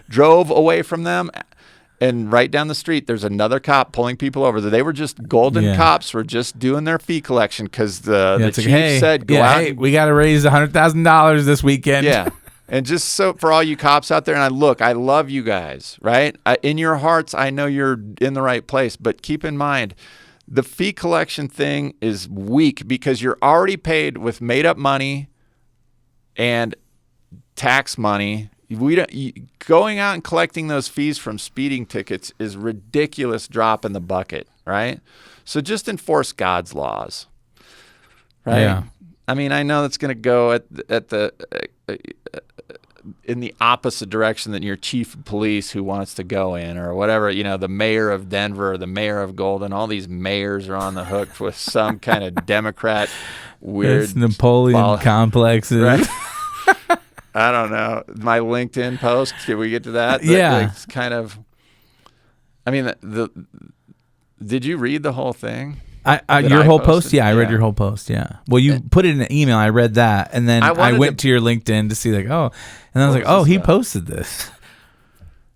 S2: drove away from them. And right down the street, there's another cop pulling people over. They were just Golden cops were just doing their fee collection because the chief said, go out.
S3: Hey, we got to raise $100,000 this weekend.
S2: Yeah. And just so for all you cops out there, and I love you guys, right? In your hearts, I know you're in the right place. But keep in mind, the fee collection thing is weak because you're already paid with made up money and tax money. Going out and collecting those fees from speeding tickets is ridiculous drop in the bucket, right? So just enforce God's laws, right? Yeah. I mean, I know that's going to go in the opposite direction than your chief of police who wants to go in, or whatever. The mayor of Denver, or the mayor of Golden. All these mayors are on the hook with some kind of Democrat weird.
S3: It's Napoleon complexes.
S2: Right? I don't know. My LinkedIn post, did we get to that?
S3: Yeah.
S2: It's kind of, I mean, did you read the whole thing?
S3: Your whole post? Yeah, I read your whole post, yeah. Well, you put it in an email. I read that, and then I went to your LinkedIn to see, and I was like, oh, he posted this.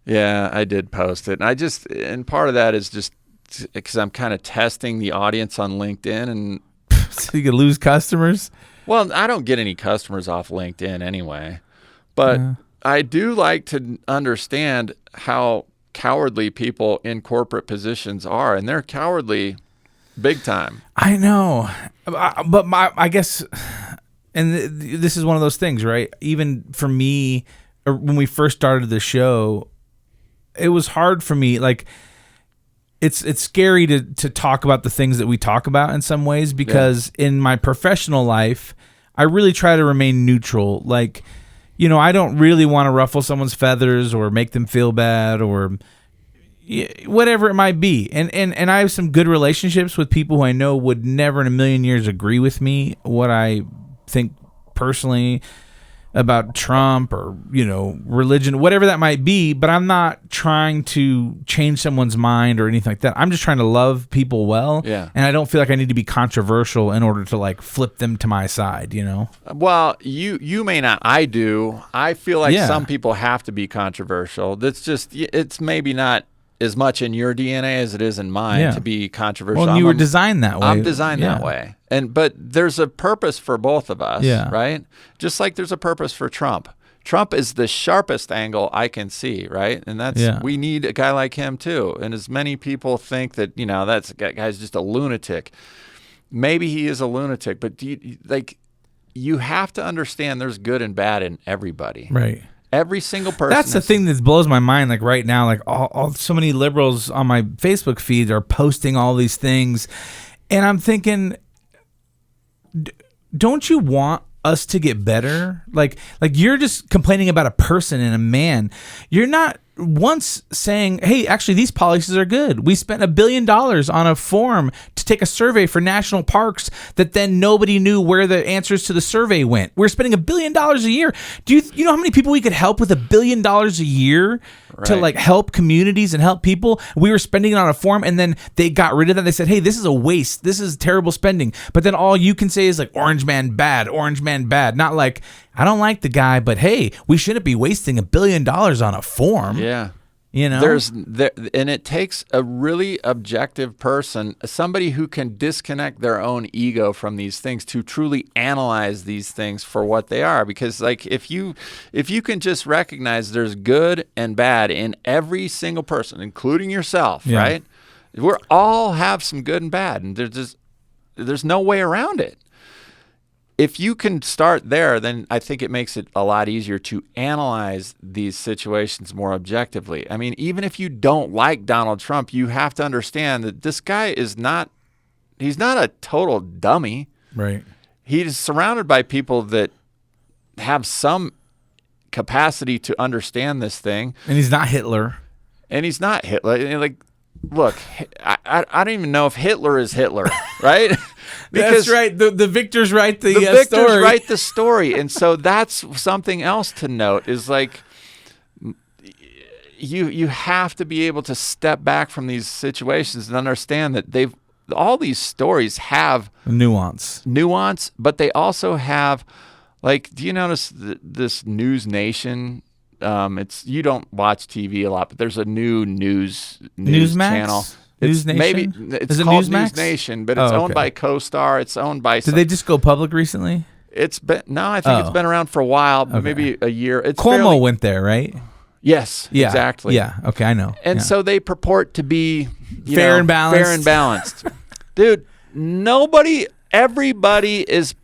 S2: Yeah, I did post it. And part of that is just because I'm kind of testing the audience on LinkedIn. And
S3: so you could lose customers?
S2: Well, I don't get any customers off LinkedIn anyway. But I do like to understand how cowardly people in corporate positions are, and they're cowardly big time.
S3: I know. But I guess, and this is one of those things, right? Even for me, when we first started the show, it was hard for me. Like, it's scary to talk about the things that we talk about in some ways, because in my professional life, I really try to remain neutral. Like, I don't really want to ruffle someone's feathers or make them feel bad or whatever it might be. And I have some good relationships with people who I know would never in a million years agree with me what I think personally about Trump or, religion, whatever that might be. But I'm not trying to change someone's mind or anything like that. I'm just trying to love people well.
S2: Yeah.
S3: And I don't feel like I need to be controversial in order to flip them to my side,
S2: Well, you may not. I do. I feel like some people have to be controversial. It's maybe not as much in your DNA as it is in mine to be controversial.
S3: Well, you were designed that way.
S2: I'm designed that way. But there's a purpose for both of us, right? Just like there's a purpose for Trump. Trump is the sharpest angle I can see, right? And we need a guy like him too. And as many people think that, that guy's just a lunatic. Maybe he is a lunatic, but you have to understand there's good and bad in everybody.
S3: Right.
S2: Every single person.
S3: That's the thing that blows my mind. Like right now, all so many liberals on my Facebook feed are posting all these things, and I'm thinking, don't you want us to get better? Like you're just complaining about a person and a man. You're not once saying, hey, actually, these policies are good. We spent $1 billion on a form to take a survey for national parks that then nobody knew where the answers to the survey went. We're spending $1 billion a year. Do you know how many people we could help with $1 billion a year to help communities and help people? We were spending it on a form, and then they got rid of that. They said, hey, this is a waste. This is terrible spending. But then all you can say is orange man bad, not like, I don't like the guy, but hey, we shouldn't be wasting $1 billion on a form.
S2: Yeah.
S3: You know,
S2: and it takes a really objective person, somebody who can disconnect their own ego from these things to truly analyze these things for what they are. Because like if you can just recognize there's good and bad in every single person, including yourself, right? We all have some good and bad, and there's no way around it. If you can start there, then I think it makes it a lot easier to analyze these situations more objectively. I mean, even if you don't like Donald Trump, you have to understand that this guy he's not a total dummy.
S3: right.
S2: He's surrounded by people that have some capacity to understand this thing.
S3: And he's not Hitler.
S2: And he's not Hitler. And like, look, I don't even know if Hitler is Hitler, right?
S3: That's right. The victors write the
S2: victors
S3: story.
S2: write the story, and so that's something else to note. Is like you have to be able to step back from these situations and understand that all these stories have
S3: nuance,
S2: but they also have, like, do you notice this News Nation? You don't watch TV a lot, but there's a new news channel.
S3: News Nation?
S2: Maybe it's called News Nation, but it's owned by CoStar. It's owned by.
S3: Did they just go public recently?
S2: I think it's been around for a while, maybe a year.
S3: Cuomo went there, right?
S2: Yes,
S3: yeah,
S2: exactly.
S3: Yeah, okay, I know.
S2: And so they purport to be
S3: fair and
S2: balanced. Dude, everybody is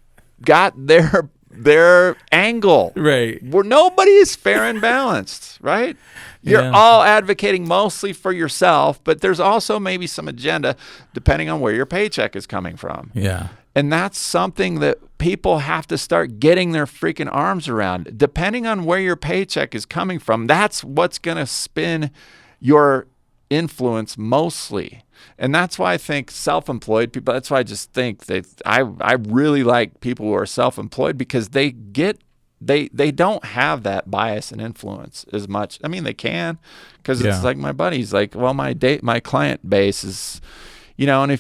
S2: got their angle.
S3: Right.
S2: Where nobody is fair and balanced, right? You're all advocating mostly for yourself, but there's also maybe some agenda depending on where your paycheck is coming from.
S3: Yeah.
S2: And that's something that people have to start getting their freaking arms around. Depending on where your paycheck is coming from, that's what's going to spin your influence mostly. And that's why I think self-employed people, that's why I just think that I really like people who are self-employed, because they don't have that bias and influence as much. I mean, they can, because it's like my buddy's like, well, my client base is, and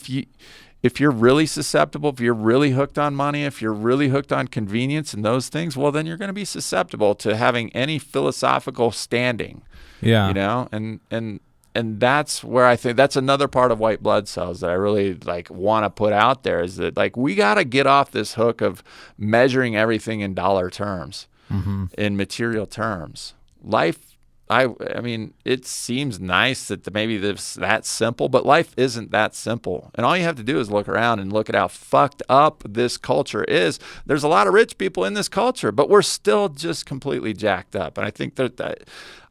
S2: if you're really susceptible, if you're really hooked on money, if you're really hooked on convenience and those things, well, then you're going to be susceptible to having any philosophical standing.
S3: Yeah.
S2: And that's where I think that's another part of white blood cells that I really want to put out there, is that we got to get off this hook of measuring everything in dollar terms, in material terms. Life, I mean, it seems nice that maybe that's simple, but life isn't that simple. And all you have to do is look around and look at how fucked up this culture is. There's a lot of rich people in this culture, but we're still just completely jacked up. And I think that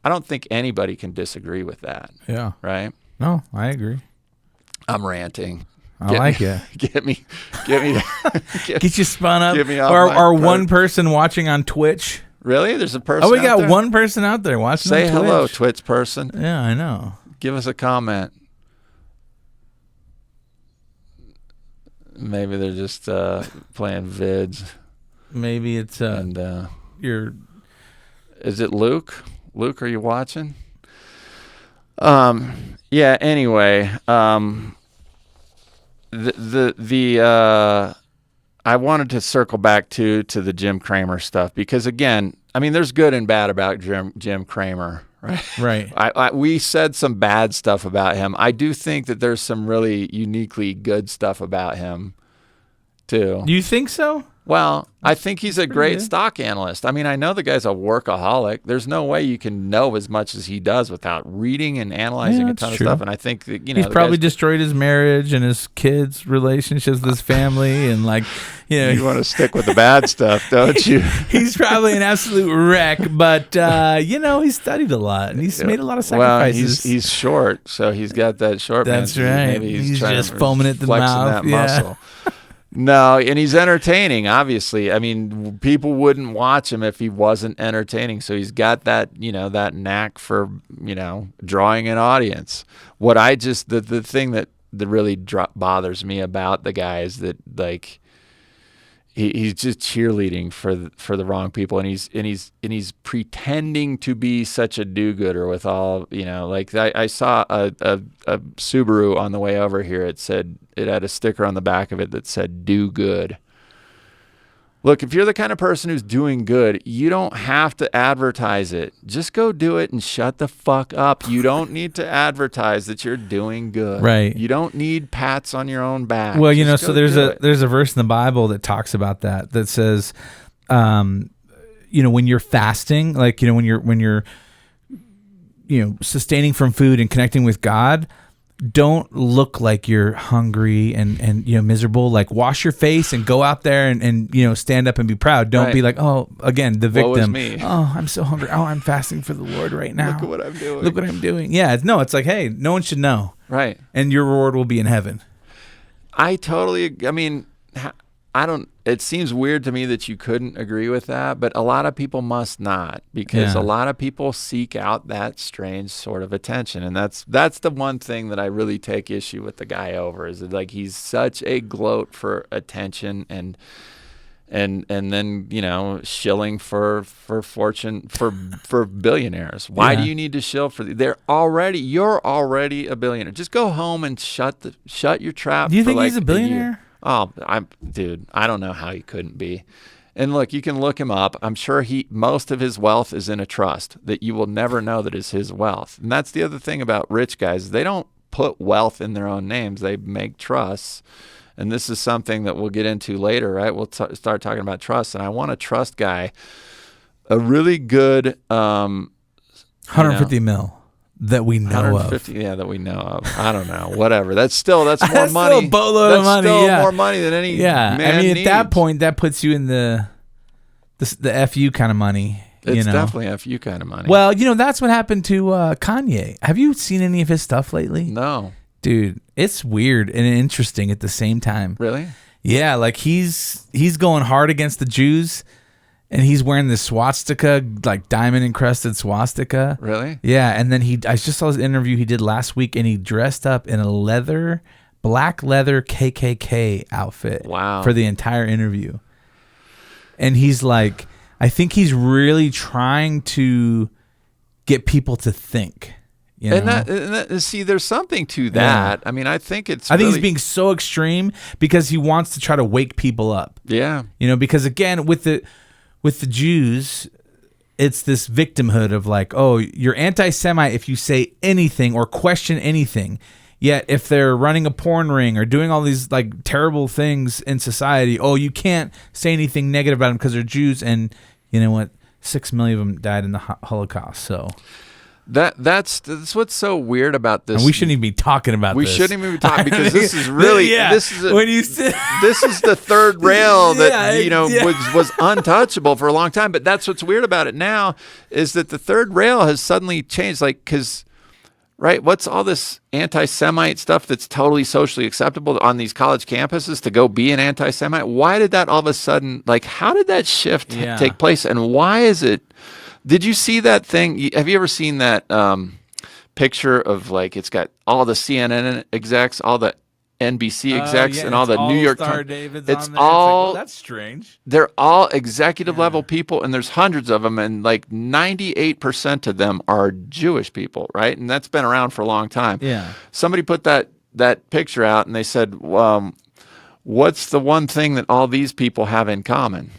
S2: I don't think anybody can disagree with that.
S3: Yeah.
S2: Right?
S3: No, I agree.
S2: I'm ranting.
S3: I like it.
S2: Get me.
S3: Get you spun up.
S2: Get me off
S3: or one person watching on Twitch.
S2: Really? There's a person.
S3: Oh, we got
S2: there?
S3: one person out there watching.
S2: Say
S3: on Twitch.
S2: hello, Twitch person.
S3: Yeah, I know.
S2: Give us a comment. Maybe they're just playing vids.
S3: Maybe it's your.
S2: Is it Luke? Luke, are you watching? Yeah. Anyway, I wanted to circle back to the Jim Cramer stuff, because again, I mean, there's good and bad about Jim Cramer, right?
S3: Right.
S2: We said some bad stuff about him. I do think that there's some really uniquely good stuff about him, too.
S3: Do you think so?
S2: Well, I think he's a great
S3: good.
S2: stock analyst. I mean, I know the guy's a workaholic. There's no way you can know as much as he does without reading and analyzing a ton of stuff. And I think that,
S3: he's probably destroyed his marriage and his kids' relationships with his family, and
S2: you want to stick with the bad stuff, don't you?
S3: He's probably an absolute wreck, but he's studied a lot and he's made a lot of sacrifices.
S2: Well, he's short, so he's got that short.
S3: That's right.
S2: Maybe he's
S3: just foaming at the mouth.
S2: That muscle. No, and he's entertaining, obviously. I mean, people wouldn't watch him if he wasn't entertaining. So he's got that, that knack for, drawing an audience. The thing that really bothers me about the guy is that, he's just cheerleading for the wrong people, and he's pretending to be such a do-gooder with all, I saw a Subaru on the way over here. It had a sticker on the back of it that said "Do good." Look, if you're the kind of person who's doing good, you don't have to advertise it. Just go do it and shut the fuck up. You don't need to advertise that you're doing good.
S3: Right.
S2: You don't need pats on your own back.
S3: Well, you know,
S2: Just
S3: so
S2: go do it.
S3: there's a verse in the Bible that talks about that says, you know, when you're fasting, like, you know, when you're you know, sustaining from food and connecting with God, don't look like you're hungry and you know, miserable. Like, wash your face and go out there and you know, stand up and be proud. Don't be like, oh, again, the
S2: Woe is
S3: victim.
S2: me.
S3: Oh, I'm so hungry. Oh, I'm fasting for the Lord right now.
S2: Look at what I'm doing.
S3: Look what I'm doing. Yeah, it's like, hey, no one should know.
S2: Right.
S3: And your reward will be in heaven.
S2: I mean, it seems weird to me that you couldn't agree with that, but a lot of people must not, because a lot of people seek out that strange sort of attention. And that's the one thing that I really take issue with the guy over, is that, like, he's such a gloat for attention and then, you know, shilling for fortune for billionaires. Why do you need to shill for you're already a billionaire. Just go home and shut your trap.
S3: Do you
S2: for
S3: think
S2: like
S3: he's a billionaire?
S2: Oh, dude, I don't know how he couldn't be. And look, you can look him up. I'm sure most of his wealth is in a trust that you will never know that is his wealth. And that's the other thing about rich guys. They don't put wealth in their own names. They make trusts. And this is something that we'll get into later, right? We'll start talking about trust. And I want a trust guy, a really good
S3: 150 mil that we know of.
S2: Yeah, that we know of. I don't know. Whatever. That's more money.
S3: Still a boatload of money.
S2: That's still more money than any man
S3: I mean,
S2: needs.
S3: at that point, that puts you in the FU kind of money.
S2: It's definitely FU kind of money.
S3: Well, you know, that's what happened to Kanye. Have you seen any of his stuff lately?
S2: No.
S3: Dude, it's weird and interesting at the same time.
S2: Really?
S3: Yeah, like he's going hard against the Jews, and he's wearing this swastika, like diamond encrusted swastika.
S2: Really?
S3: Yeah, and then I just saw his interview he did last week, and he dressed up in a black leather KKK outfit.
S2: Wow.
S3: For the entire interview. And he's like, I think he's really trying to get people to think. You know?
S2: And see, there's something to that. Yeah. I mean, I think he's
S3: being so extreme because he wants to try to wake people up.
S2: Yeah.
S3: You know, because again, with the Jews, it's this victimhood of like, oh, you're anti-Semite if you say anything or question anything. Yet if they're running a porn ring or doing all these like terrible things in society, oh, you can't say anything negative about them because they're Jews. And you know what? 6 million of them died in the Holocaust. So
S2: that's what's so weird about this.
S3: And we shouldn't even be talking about this.
S2: We shouldn't even be talking because this is really this is the third rail that was untouchable for a long time. But that's what's weird about it now, is that the third rail has suddenly changed. Like, because right, what's all this anti-Semite stuff that's totally socially acceptable on these college campuses to go be an anti-Semite? Why did that all of a sudden, like, how did that shift take place, and why is it? Did you see that thing? Have you ever seen that picture of, like, it's got all the CNN execs, all the NBC execs, and all the New York Times? It's all,
S3: that's strange.
S2: They're all executive level people, and there's hundreds of them, and like 98% of them are Jewish people, right? And that's been around for a long time.
S3: Yeah.
S2: Somebody put that picture out, and they said, what's the one thing that all these people have in common?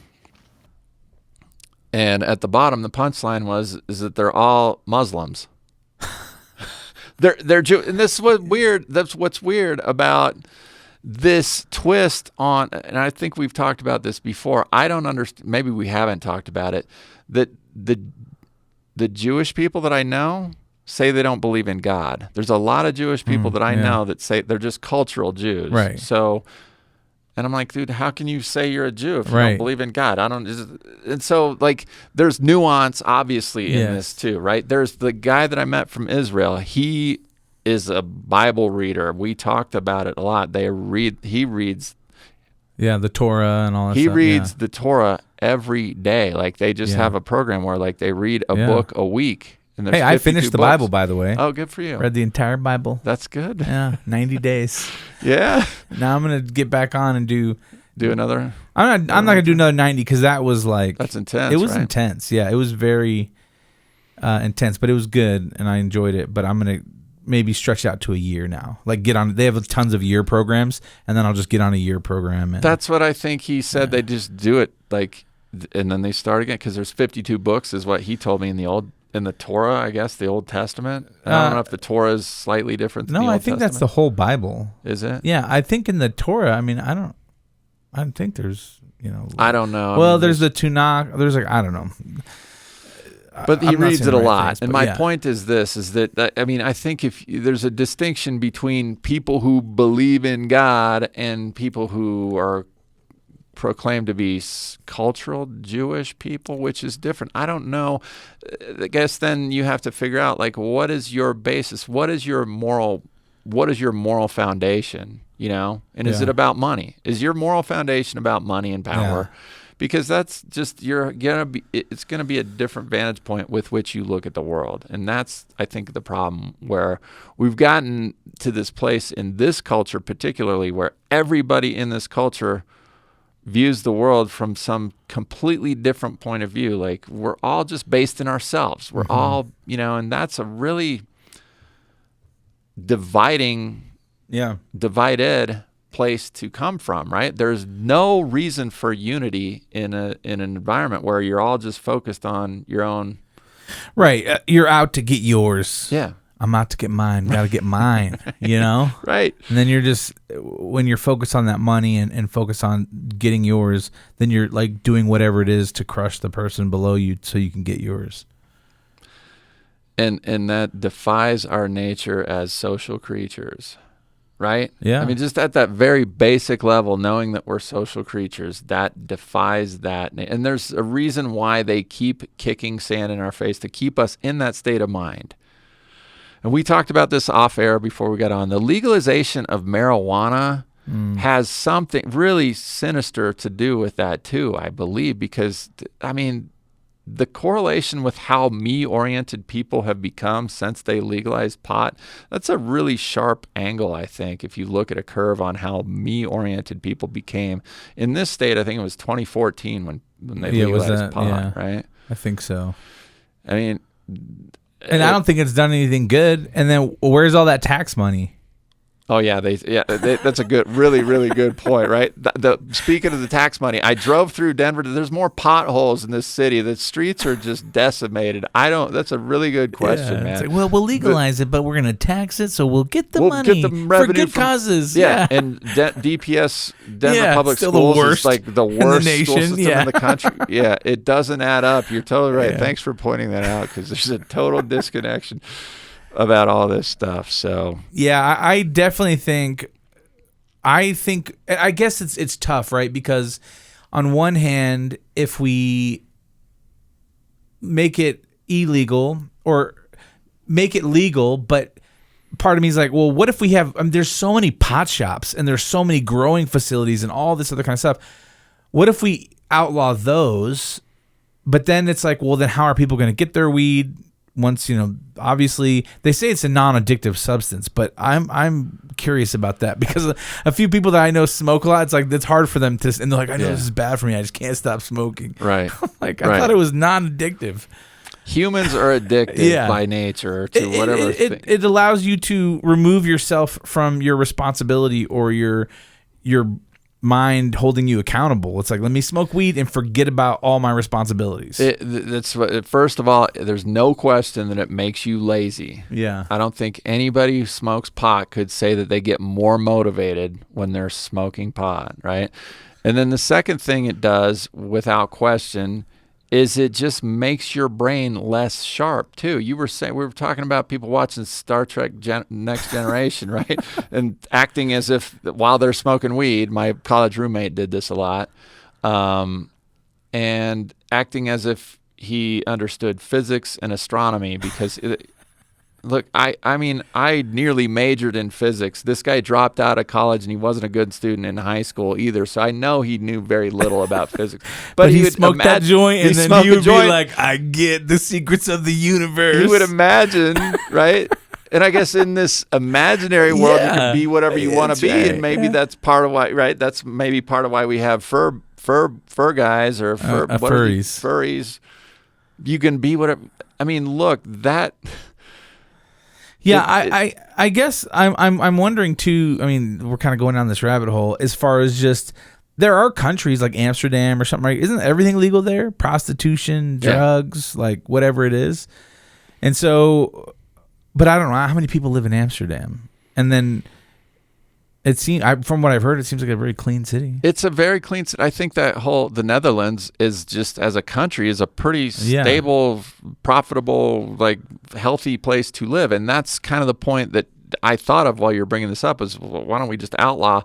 S2: And at the bottom, the punchline is that they're all Muslims. they're Jew, and this is what's weird. That's what's weird about this twist on. And I think we've talked about this before. I don't understand. Maybe we haven't talked about it. That the Jewish people that I know say they don't believe in God. There's a lot of Jewish people that I know that say they're just cultural Jews.
S3: Right.
S2: So. And I'm like, dude, how can you say you're a Jew if you don't believe in God? And so, like, there's nuance, obviously, in this too, right? There's the guy that I met from Israel. He is a Bible reader. We talked about it a lot. He reads.
S3: Yeah, the Torah and all that stuff.
S2: He reads the Torah every day. Like, they just have a program where, like, they read a book a week.
S3: Hey, I finished the Bible, by the way.
S2: Oh, good for you.
S3: Read the entire Bible.
S2: That's good.
S3: Yeah, 90 days.
S2: Yeah.
S3: Now I'm going to get back on and do
S2: another.
S3: I'm not going to do another 90 because that was like.
S2: That's intense.
S3: It was intense. Yeah, it was very intense, but it was good and I enjoyed it. But I'm going to maybe stretch out to a year now. Like they have tons of year programs, and then I'll just get on a year program. And
S2: that's what I think he said. They just do it like, and then they start again because there's 52 books is what he told me in the Torah, I guess, the Old Testament. I don't know if the Torah is slightly different than the Old
S3: I think
S2: Testament.
S3: that's the whole Bible.
S2: Is it?
S3: Yeah, I think in the Torah, I mean, I don't think there's,
S2: I don't know.
S3: Well, there's the Tanakh. There's I don't know.
S2: But he reads it a lot.
S3: Things,
S2: and my point is this, is that, I mean, I think if there's a distinction between people who believe in God and people who are proclaimed to be cultural Jewish people, which is different. I don't know. I guess then you have to figure out, like, what is your basis? What is your moral foundation, And is it about money? Is your moral foundation about money and power? Yeah. Because that's just, it's going to be a different vantage point with which you look at the world. And that's, I think, the problem, where we've gotten to this place in this culture particularly where everybody in this culture views the world from some completely different point of view. Like, we're all just based in ourselves. We're all, and that's a really divided place to come from, right? There's no reason for unity in an environment where you're all just focused on your own.
S3: Right. You're out to get yours.
S2: Yeah.
S3: I'm out to get mine. Got to get mine, Right. And then you're just, when you're focused on that money and focused on getting yours, then you're like doing whatever it is to crush the person below you so you can get yours.
S2: And that defies our nature as social creatures. Right?
S3: Yeah.
S2: I mean, just at that very basic level, knowing that we're social creatures, that defies that. And there's a reason why they keep kicking sand in our face to keep us in that state of mind. And we talked about this off air before we got on. The legalization of marijuana has something really sinister to do with that too, I believe, because, I mean, the correlation with how me-oriented people have become since they legalized pot, that's a really sharp angle, I think, if you look at a curve on how me-oriented people became. In this state, I think it was 2014 when they legalized pot, right?
S3: I think so.
S2: I mean...
S3: And I don't think it's done anything good. And then where's all that tax money?
S2: Oh yeah, that's a good, really, really good point, right? Speaking of the tax money, I drove through Denver. There's more potholes in this city. The streets are just decimated. That's a really good question, man.
S3: It's like, well, we'll legalize it, but we're going to tax it, so we'll get the money for good causes.
S2: Yeah, and DPS, Denver Public Schools, is like the worst school system in the country. Yeah, it doesn't add up. You're totally right. Yeah. Thanks for pointing that out, because there's a total disconnection about all this stuff. So
S3: yeah, I definitely think I guess it's tough, right? Because on one hand, if we make it illegal or make it legal, but part of me is like, well, what if we have there's so many pot shops and there's so many growing facilities and all this other kind of stuff. What if we outlaw those? But then it's like, well, then how are people going to get their weed? Once, obviously they say it's a non-addictive substance, but I'm curious about that because a few people that I know smoke a lot. It's like, it's hard for them to, and they're like, I know this is bad for me. I just can't stop smoking.
S2: Right.
S3: I thought it was non-addictive.
S2: Humans are addicted by nature to whatever.
S3: It allows you to remove yourself from your responsibility or your mind holding you accountable. It's like, let me smoke weed and forget about all my responsibilities.
S2: First of all, there's no question that it makes you lazy.
S3: Yeah.
S2: I don't think anybody who smokes pot could say that they get more motivated when they're smoking pot, right? And then the second thing it does, without question, is it just makes your brain less sharp too. We were talking about people watching Star Trek Next Generation, right? And acting as if while they're smoking weed, my college roommate did this a lot, and acting as if he understood physics and astronomy because look, I mean, I nearly majored in physics. This guy dropped out of college, and he wasn't a good student in high school either. So I know he knew very little about physics.
S3: But he would smoke that joint, and then he would be like, I get the secrets of the universe.
S2: He would imagine, right? And I guess in this imaginary world, you can be whatever you want to be, and maybe that's part of why, right? That's maybe part of why we have fur guys or
S3: furries.
S2: You can be whatever. I mean, look, that...
S3: Yeah, I guess I'm wondering too. I mean, we're kind of going down this rabbit hole as far as just there are countries like Amsterdam or something, right? Isn't everything legal there? Prostitution, drugs, like whatever it is. And so, but I don't know how many people live in Amsterdam. And then it seems, from what I've heard, it seems like a very clean city.
S2: It's a very clean city. I think that the Netherlands is just, as a country, is a pretty stable, profitable, like healthy place to live. And that's kind of the point that I thought of while you're bringing this up is, well, why don't we just outlaw?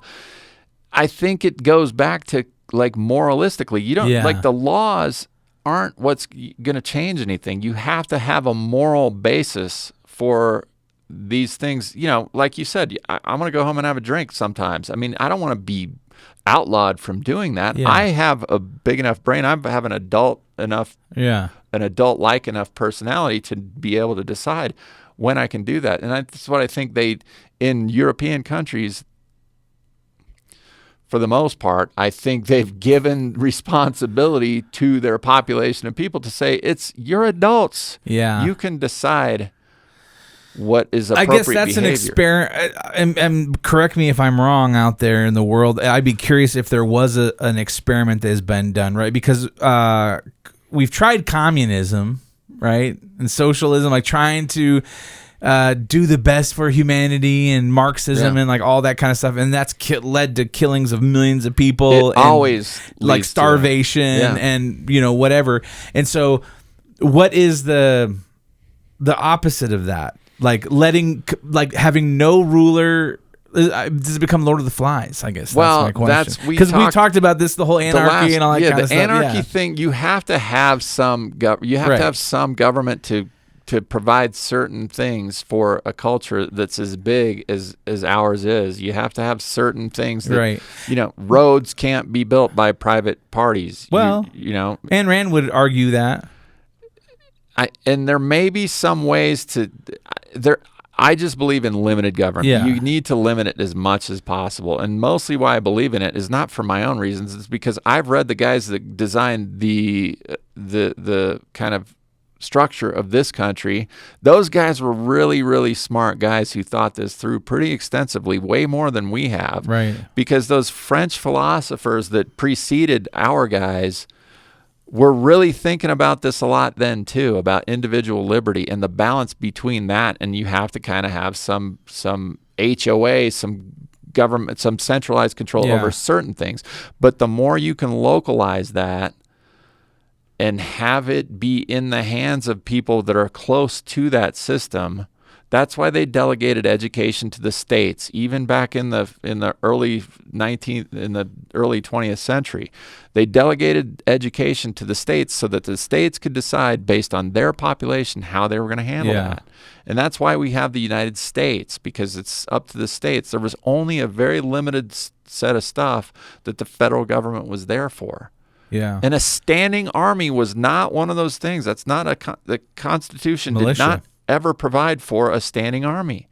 S2: I think it goes back to like moralistically. You don't like the laws aren't what's going to change anything. You have to have a moral basis for these things. You know, like you said, I'm going to go home and have a drink sometimes. I mean, I don't want to be outlawed from doing that. I have a big enough brain. I have an adult-like enough personality to be able to decide when I can do that. And that's what I think in European countries, for the most part, I think they've given responsibility to their population of people to say, you're adults.
S3: Yeah.
S2: You can decide what is appropriate behavior.
S3: I guess that's an experiment. And correct me if I'm wrong out there in the world. I'd be curious if there was an experiment that has been done, right? Because we've tried communism, right? And socialism, like trying to do the best for humanity, and Marxism and like all that kind of stuff, and that's led to killings of millions of people.
S2: It always
S3: like starvation and whatever. And so, what is the opposite of that? Like having no ruler. Does it become Lord of the Flies? I guess.
S2: Well,
S3: that's my question.
S2: Because
S3: we talked about this, the whole anarchy and all that kind of stuff.
S2: The anarchy thing. You have to have some. You have to have some government to provide certain things for a culture that's as big as ours is. You have to have certain things that, roads can't be built by private parties.
S3: Well, Ayn Rand would argue that.
S2: And there may be some ways I just believe in limited government.
S3: Yeah.
S2: You need to limit it as much as possible. And mostly why I believe in it is not for my own reasons. It's because I've read the guys that designed the kind of structure of this country. Those guys were really, really smart guys who thought this through pretty extensively, way more than we have.
S3: Right.
S2: Because those French philosophers that preceded our guys were really thinking about this a lot then too, about individual liberty and the balance between that, and you have to kind of have some HOA, some government, some centralized control over certain things. But the more you can localize that and have it be in the hands of people that are close to that system. That's why they delegated education to the states, even back in the early 20th century. They delegated education to the states so that the states could decide based on their population how they were going to handle that. And that's why we have the United States, because it's up to the states. There was only a very limited set of stuff that the federal government was there for.
S3: Yeah.
S2: And a standing army was not one of those things. That's not the Constitution did not ever provide for a standing army,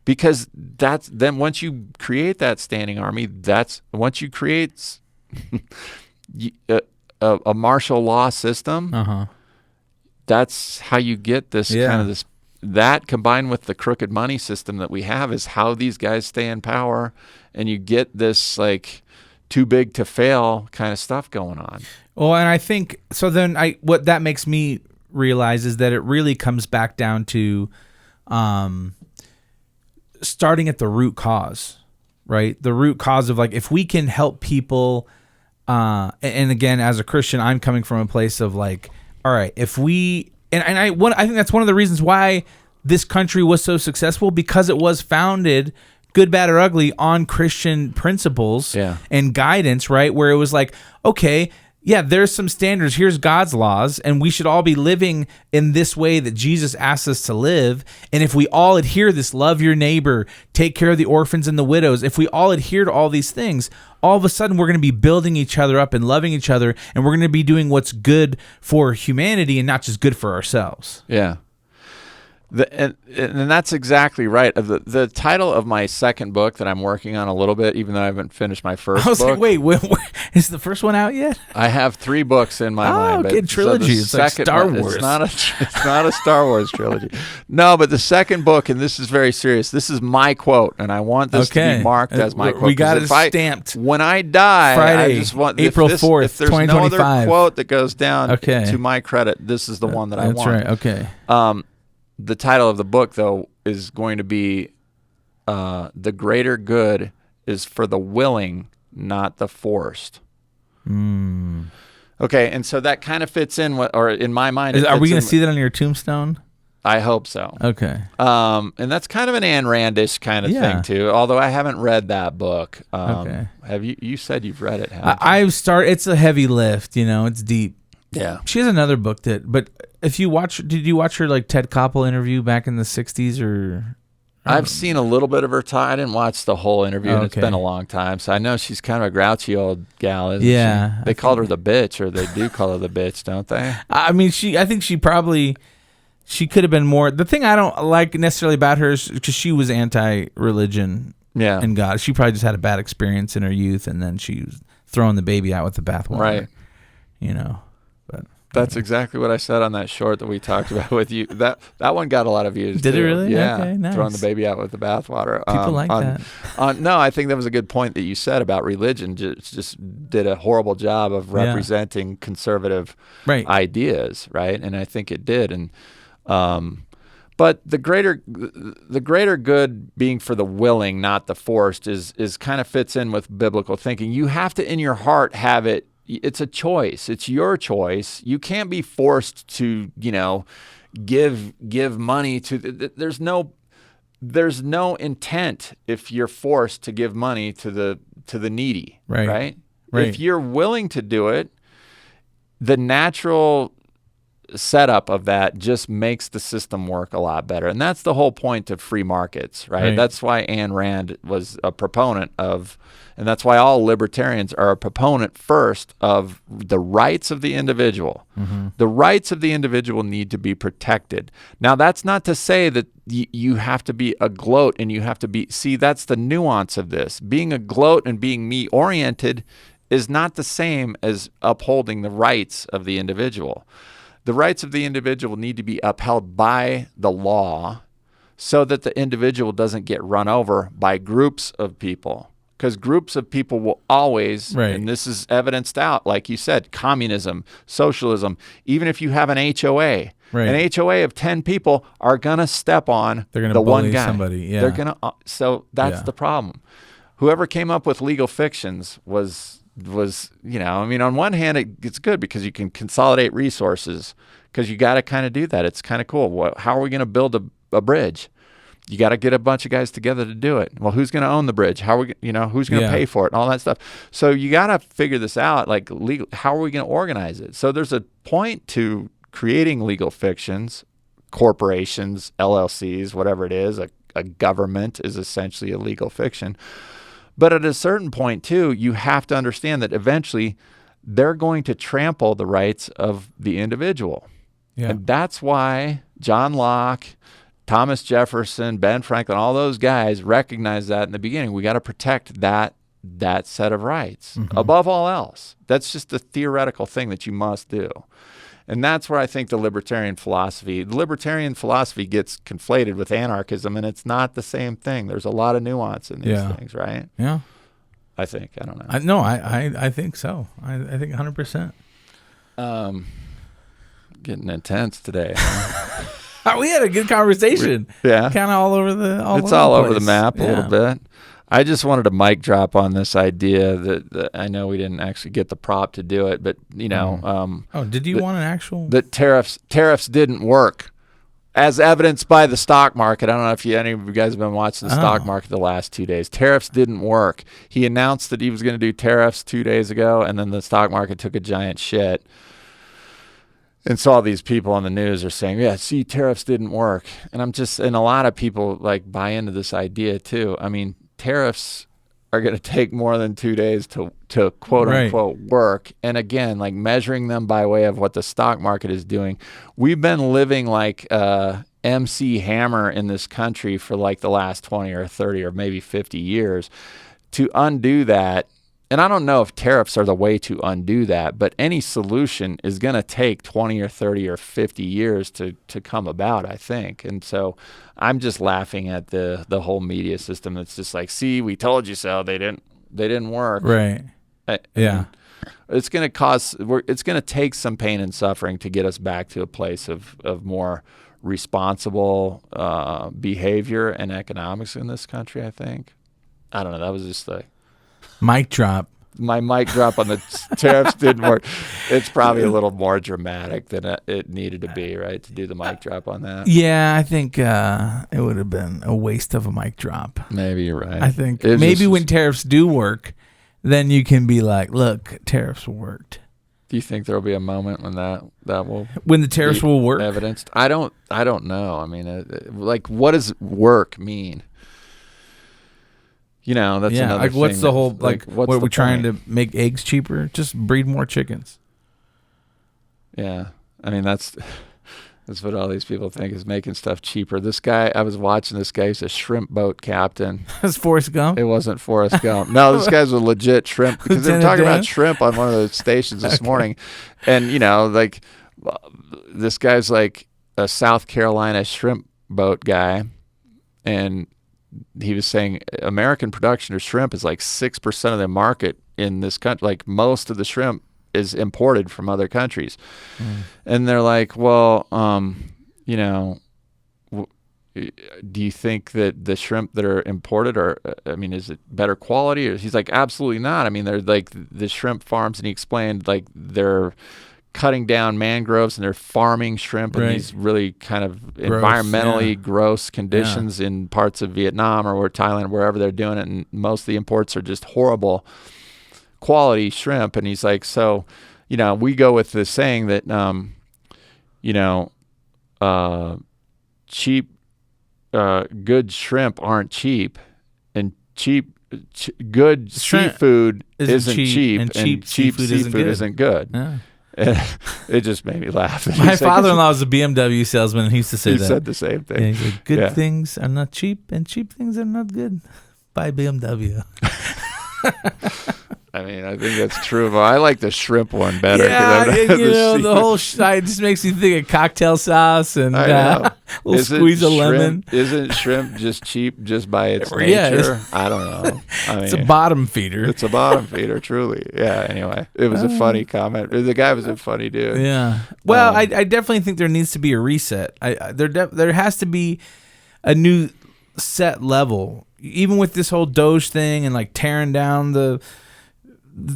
S2: because then once you create that standing army, once you create a martial law system, that's how you get this kind of that combined with the crooked money system that we have is how these guys stay in power, and you get this like too big to fail kind of stuff going on.
S3: Well, and I think so. Then what that makes me realize is that it really comes back down to starting at the root cause, right? The root cause of like, if we can help people, and again, as a Christian, I'm coming from a place of like, all right, if we, I think that's one of the reasons why this country was so successful, because it was founded, good, bad, or ugly, on Christian principles and guidance, right? Where it was like, okay, yeah, there's some standards. Here's God's laws, and we should all be living in this way that Jesus asks us to live. And if we all adhere to this, love your neighbor, take care of the orphans and the widows, if we all adhere to all these things, all of a sudden we're going to be building each other up and loving each other, and we're going to be doing what's good for humanity and not just good for ourselves.
S2: Yeah. And that's exactly right. The title of my second book that I'm working on a little bit, even though I haven't finished my first
S3: I was
S2: book.
S3: like, wait, is the first one out yet?
S2: I have 3 books in my mind.
S3: Okay, trilogy.
S2: So
S3: it's like Star Wars.
S2: It's not a Star Wars trilogy. No, but the second book, and this is very serious. This is my quote, and I want this to be marked as my quote.
S3: We got it stamped.
S2: When I die,
S3: Friday,
S2: I just want
S3: April 4th,
S2: if there's
S3: 2025.
S2: no other quote that goes down to my credit, this is the one that I want.
S3: That's right. Okay.
S2: The title of the book, though, is going to be The Greater Good is for the Willing, Not the Forced. Okay, and so that kind of fits in, or in my mind.
S3: Are we going to see that on your tombstone?
S2: I hope so.
S3: Okay.
S2: And that's kind of an Ayn Randish kind of thing, too, although I haven't read that book.
S3: Okay.
S2: Have you? You said you've read it, haven't you?
S3: I've started. It's a heavy lift, it's deep.
S2: Yeah.
S3: She has another book but if you did you watch her like Ted Koppel interview back in the 60s or?
S2: I've seen a little bit of her talk. I didn't watch the whole interview, and it's been a long time, so I know she's kind of a grouchy old gal, isn't she? They called her the bitch, or they do call her the bitch, don't they?
S3: I mean, I think she could have been more. The thing I don't like necessarily about her is because she was anti-religion and God. She probably just had a bad experience in her youth, and then she was throwing the baby out with the bathwater.
S2: Right.
S3: But
S2: that's exactly what I said on that short that we talked about with you. That one got a lot of views.
S3: Did
S2: too.
S3: it really?
S2: Yeah.
S3: Okay, nice.
S2: Throwing the baby out with the bathwater.
S3: People like that.
S2: No, I think that was a good point that you said about religion. Just did a horrible job of representing conservative ideas, right? And I think it did. And but the greater good being for the willing, not the forced, is kind of fits in with biblical thinking. You have to, in your heart, have it. It's a choice. It's your choice. You can't be forced to, give money to. There's no intent if you're forced to give money to the needy, right? If you're willing to do it, the natural setup of that just makes the system work a lot better. And that's the whole point of free markets, right? That's why Ayn Rand was a proponent of, and that's why all libertarians are a proponent first of the rights of the individual. Mm-hmm. The rights of the individual need to be protected. Now, that's not to say that you have to be a gloat and you have to be, that's the nuance of this. Being a gloat and being me-oriented is not the same as upholding the rights of the individual. The rights of the individual need to be upheld by the law so that the individual doesn't get run over by groups of people. Because groups of people will always, and this is evidenced out, like you said, communism, socialism, even if you have an HOA, an HOA of 10 people are going to step on the one guy.
S3: Somebody. Yeah.
S2: They're going to, so that's the problem. Whoever came up with legal fictions was, on one hand, it's good because you can consolidate resources because you got to kind of do that. It's kind of cool. How are we going to build a bridge? You got to get a bunch of guys together to do it. Well, who's going to own the bridge? How are we, who's going to pay for it and all that stuff? So you got to figure this out. Like, how are we going to organize it? So there's a point to creating legal fictions, corporations, LLCs, whatever it is. A government is essentially a legal fiction. But at a certain point, too, you have to understand that eventually they're going to trample the rights of the individual. Yeah. And that's why John Locke, Thomas Jefferson, Ben Franklin, all those guys recognized that in the beginning. We got to protect that set of rights above all else. That's just a theoretical thing that you must do. And that's where I think the libertarian philosophy gets conflated with anarchism, and it's not the same thing. There's a lot of nuance in these things, right?
S3: Yeah.
S2: I think. I don't know.
S3: I think so. I think 100%.
S2: Getting intense today.
S3: We had a good conversation.
S2: Yeah.
S3: Kind of all over the
S2: It's all over the map a little bit. I just wanted to mic drop on this idea that I know we didn't actually get the prop to do it, but
S3: did you want an actual?
S2: That tariffs didn't work, as evidenced by the stock market. I don't know if any of you guys have been watching the stock market the last 2 days. Tariffs didn't work. He announced that he was going to do tariffs 2 days ago, and then the stock market took a giant shit. And so all these people on the news are saying, tariffs didn't work. And a lot of people buy into this idea too. I mean, tariffs are going to take more than 2 days to quote unquote work. And again, measuring them by way of what the stock market is doing. We've been living like an MC Hammer in this country for like the last 20 or 30 or maybe 50 years. To undo that, and I don't know if tariffs are the way to undo that, but any solution is going to take 20 or 30 or 50 years to come about, I think. And so I'm just laughing at the whole media system that's just like, see, we told you so. They didn't work.
S3: Right. Yeah.
S2: It's going to take some pain and suffering to get us back to a place of more responsible behavior and economics in this country, I think. I don't know. That was just
S3: mic drop.
S2: My mic drop on the tariffs didn't work. It's probably a little more dramatic than it needed to be, right, to do the mic drop on that.
S3: Yeah, I think it would have been a waste of a mic drop.
S2: Maybe you're right.
S3: I think maybe when tariffs do work, then you can be like, look, tariffs worked.
S2: Do you think there'll be a moment when that will
S3: the tariffs will work?
S2: Evidenced? I don't know. I mean, like, what does work mean? You know, that's another
S3: like
S2: thing.
S3: What's the whole like? What are we trying to
S2: point?
S3: make eggs cheaper? Just breed more chickens.
S2: Yeah, I mean that's what all these people think is making stuff cheaper. This guy, I was watching this guy. He's a shrimp boat captain.
S3: That's Forrest Gump.
S2: It wasn't Forrest Gump. No, this guy's a legit shrimp because they were talking about shrimp on one of the stations this morning, and you know, like this guy's like a South Carolina shrimp boat guy, and he was saying American production of shrimp is like 6% of the market in this country. Like most of the shrimp is imported from other countries. And they're like, well, you know, do you think that the shrimp that are imported are, I mean, is it better quality? Or he's like, absolutely not. I mean, they're like the shrimp farms, and he explained like they're cutting down mangroves and they're farming shrimp in these really kind of environmentally gross conditions in parts of Vietnam or Thailand, wherever they're doing it. And most of the imports are just horrible quality shrimp. And he's like, so, you know, we go with the saying that, you know, cheap, good shrimp aren't cheap, and good seafood isn't cheap, and cheap seafood isn't good.
S3: Yeah.
S2: It just made me laugh.
S3: My father-in-law was a BMW salesman, and he used to say
S2: he
S3: that.
S2: He said the same thing.
S3: Yeah, he said, good things are not cheap, and cheap things are not good. Buy BMW.
S2: I mean, I think that's true. But I like the shrimp one better.
S3: Yeah, you know, the whole it just makes me think of cocktail sauce and a little squeeze of lemon.
S2: Isn't shrimp just cheap just by its nature? I don't know. I mean,
S3: it's a bottom feeder.
S2: It's a bottom feeder, truly. Yeah, anyway. It was a funny comment. The guy was a funny dude.
S3: Yeah. Well, I definitely think there needs to be a reset. There has to be a new set level. Even with this whole Doge thing and like tearing down the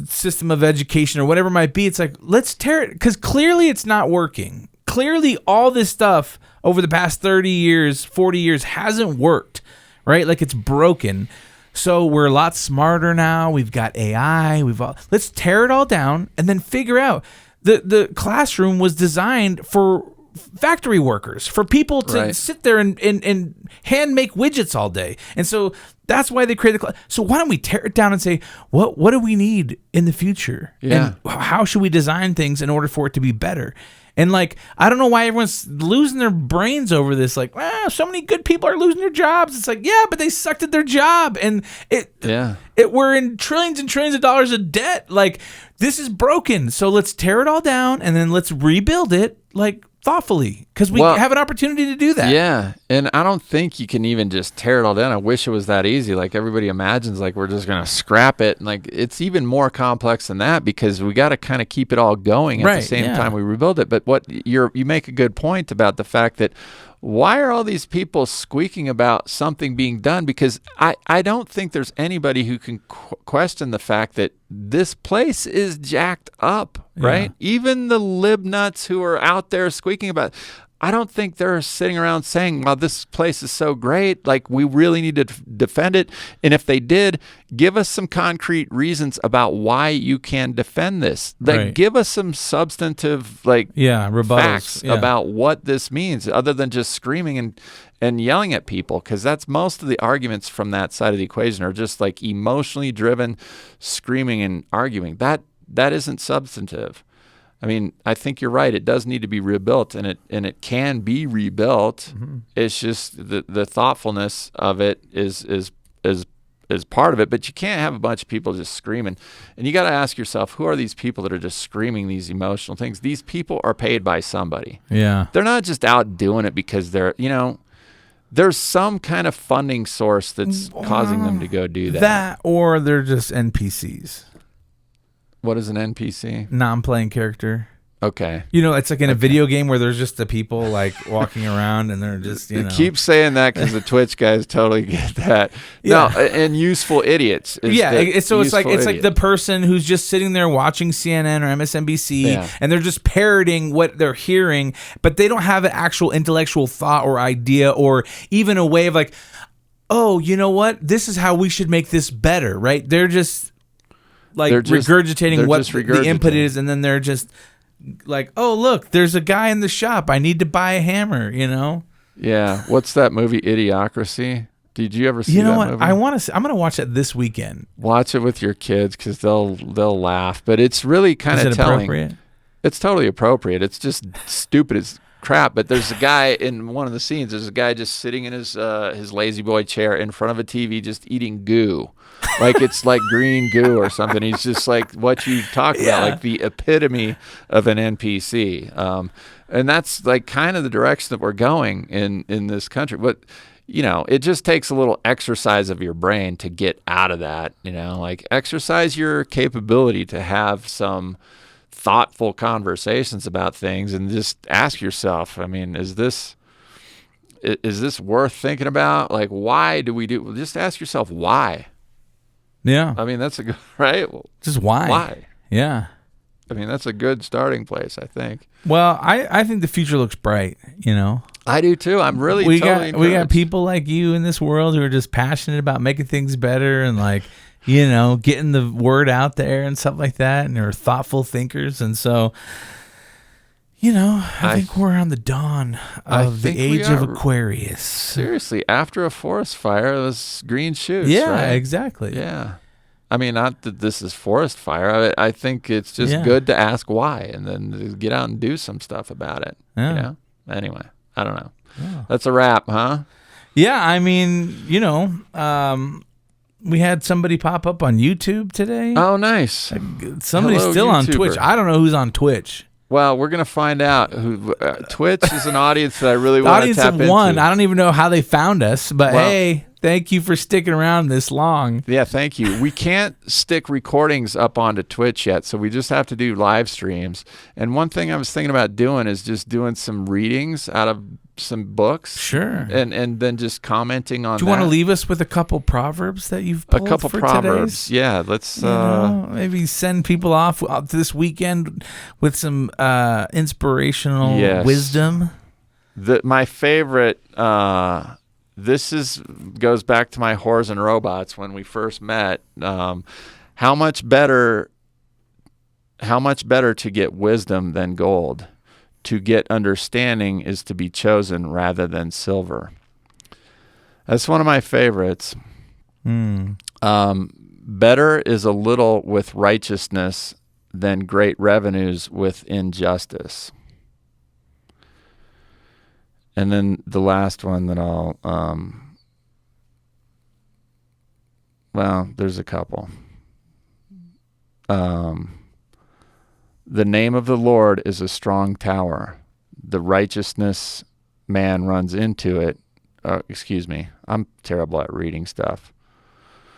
S3: system of education or whatever it might be, it's like, let's tear it, because clearly it's not working. Clearly all this stuff over the past 30 years, 40 years hasn't worked, right? Like it's broken. So we're a lot smarter now. We've got AI. Let's tear it all down and then figure out. The classroom was designed for factory workers, for people to sit there and hand make widgets all day. And so that's why they created the class. So why don't we tear it down and say, what do we need in the future?
S2: Yeah.
S3: And how should we design things in order for it to be better? And like, I don't know why everyone's losing their brains over this. Like, so many good people are losing their jobs. It's like, yeah, but they sucked at their job, and we're in trillions and trillions of dollars of debt. Like, this is broken. So let's tear it all down and then let's rebuild it. Like, thoughtfully, because we have an opportunity to do that.
S2: Yeah, and I don't think you can even just tear it all down. I wish it was that easy. Like everybody imagines, like we're just gonna scrap it. And like it's even more complex than that, because we got to kind of keep it all going at the same time we rebuild it. But you make a good point about the fact that why are all these people squeaking about something being done? Because I don't think there's anybody who can question the fact that this place is jacked up, right? Even the lib nuts who are out there squeaking about it, I don't think they're sitting around saying, well, this place is so great, like we really need to defend it. And if they did, give us some concrete reasons about why you can defend this. Like give us some substantive facts about what this means, other than just screaming and yelling at people, because that's most of the arguments from that side of the equation are just like emotionally driven, screaming and arguing. That isn't substantive. I mean, I think you're right. It does need to be rebuilt, and it can be rebuilt. It's just the thoughtfulness of it is part of it. But you can't have a bunch of people just screaming. And you got to ask yourself, who are these people that are just screaming these emotional things? These people are paid by somebody.
S3: Yeah.
S2: They're not just out doing it because they're, there's some kind of funding source that's causing them to go do that.
S3: That, or they're just NPCs.
S2: What is an NPC?
S3: Non-playing character.
S2: Okay.
S3: It's like in a video game where there's just the people like walking around and they're just,
S2: Keep saying that because the Twitch guys totally get that.
S3: Yeah.
S2: No, and useful idiots.
S3: It's like the person who's just sitting there watching CNN or MSNBC and they're just parroting what they're hearing, but they don't have an actual intellectual thought or idea or even a way of like, oh, you know what? This is how we should make this better, right? They're just regurgitating what the input is, and then they're just like, oh, look, there's a guy in the shop. I need to buy a hammer,
S2: Yeah. What's that movie, Idiocracy? Did you ever see that movie?
S3: I'm going to watch it this weekend.
S2: Watch it with your kids because they'll laugh. But it's really kind of telling.
S3: Appropriate?
S2: It's totally appropriate. It's just stupid as crap. But there's a guy in one of the scenes. There's a guy just sitting in his lazy boy chair in front of a TV just eating goo. Like it's like green goo or something. He's just like what you talk about, like the epitome of an NPC. And that's like kind of the direction that we're going in this country. But, it just takes a little exercise of your brain to get out of that, like exercise your capability to have some thoughtful conversations about things and just ask yourself, I mean, is this worth thinking about? Like, why do we do? Well, just ask yourself why.
S3: Yeah.
S2: I mean, that's a good, right? Well,
S3: just why?
S2: Why?
S3: Yeah.
S2: I mean, that's a good starting place, I think.
S3: Well, I think the future looks bright,
S2: I do too. I'm really
S3: we got people like you in this world who are just passionate about making things better and like, getting the word out there and stuff like that, and they're thoughtful thinkers, and so I think we're on the dawn of the age of Aquarius.
S2: Seriously, after a forest fire, it was green shoots.
S3: Yeah,
S2: right?
S3: Exactly.
S2: Yeah. I mean, not that this is forest fire. I think it's just good to ask why and then to get out and do some stuff about it.
S3: Yeah.
S2: Anyway, I don't know.
S3: Yeah.
S2: That's a wrap, huh?
S3: Yeah, I mean, we had somebody pop up on YouTube today.
S2: Oh, nice.
S3: Somebody's
S2: Hello,
S3: still on
S2: YouTuber.
S3: Twitch. I don't know who's on Twitch.
S2: Well, we're going to find out. Who Twitch is an audience that I really want to tap into.
S3: Audience of one. I don't even know how they found us, but hey, thank you for sticking around this long.
S2: Yeah, thank you. We can't stick recordings up onto Twitch yet, so we just have to do live streams. And one thing I was thinking about doing is just doing some readings out of some books.
S3: Sure.
S2: And then just commenting on that.
S3: Do you want to leave us with a couple proverbs that you've pulled
S2: a couple
S3: for
S2: proverbs?
S3: Today's?
S2: Yeah, let's
S3: maybe send people off this weekend with some inspirational wisdom.
S2: My favorite goes back to my Whores and Robots when we first met. How much better to get wisdom than gold? To get understanding is to be chosen rather than silver. That's one of my favorites. Better is a little with righteousness than great revenues with injustice. And then the last one that I'll, there's a couple. The name of the Lord is a strong tower. The righteousness man runs into it. Excuse me. I'm terrible at reading stuff.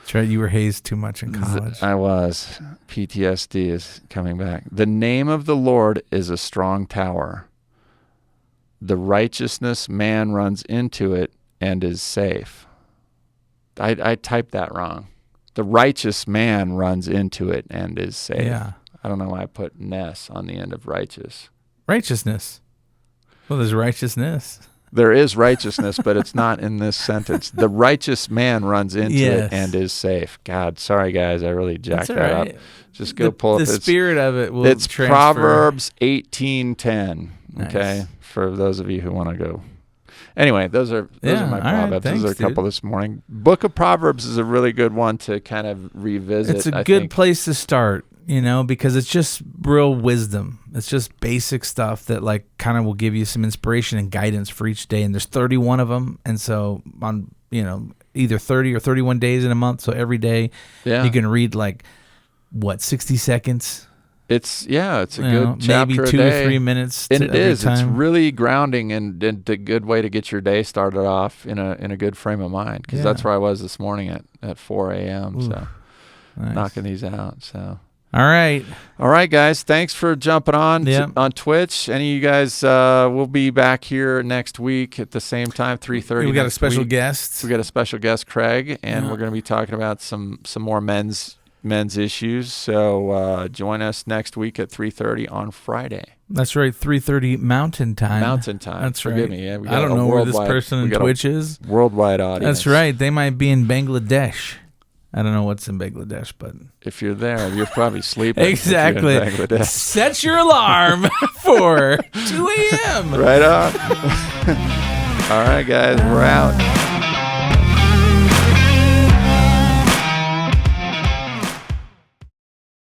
S3: That's right. You were hazed too much in college.
S2: I was. PTSD is coming back. The name of the Lord is a strong tower. The righteousness man runs into it and is safe. I typed that wrong. The righteous man runs into it and is safe.
S3: Yeah.
S2: I don't know why I put ness on the end of righteous.
S3: Righteousness. Well, there's righteousness.
S2: There is righteousness, but it's not in this sentence. The righteous man runs into it and is safe. God, sorry guys, I really jacked that up. Just go pull up.
S3: The spirit of it will
S2: It's
S3: transfer.
S2: Proverbs 18:10.
S3: Nice.
S2: Okay, for those of you who want to go. Anyway, those are my Proverbs. Those are a couple this morning. Book of Proverbs is a really good one to kind of revisit.
S3: It's a good place to start. you know, because it's just real wisdom. It's just basic stuff that like kind of will give you some inspiration and guidance for each day. And there's 31 of them. And so on, you know, either 30 or 31 days in a month. So every day you can read like, 60 seconds?
S2: It's a good chapter
S3: maybe
S2: a
S3: 2
S2: day.
S3: or 3 minutes.
S2: And it is.
S3: Time.
S2: It's really grounding and a good way to get your day started off in a good frame of mind. Because that's where I was this morning at 4 a.m. So knocking these out. So. All right, guys. Thanks for jumping on on Twitch. Any of you guys will be back here next week at the same time, 3:30.
S3: We got a special guest.
S2: We got a special guest, Craig, and we're going to be talking about some more men's issues. So join us next week at 3:30 on Friday.
S3: That's right, 3:30 Mountain Time. That's
S2: Forgive
S3: right.
S2: me. Yeah,
S3: I don't know where this person on Twitch is.
S2: Worldwide audience.
S3: That's right. They might be in Bangladesh. I don't know what's in Bangladesh, but
S2: if you're there, you're probably sleeping.
S3: Exactly. Set your alarm for 2 a.m.
S2: Right on. All right, guys, we're out.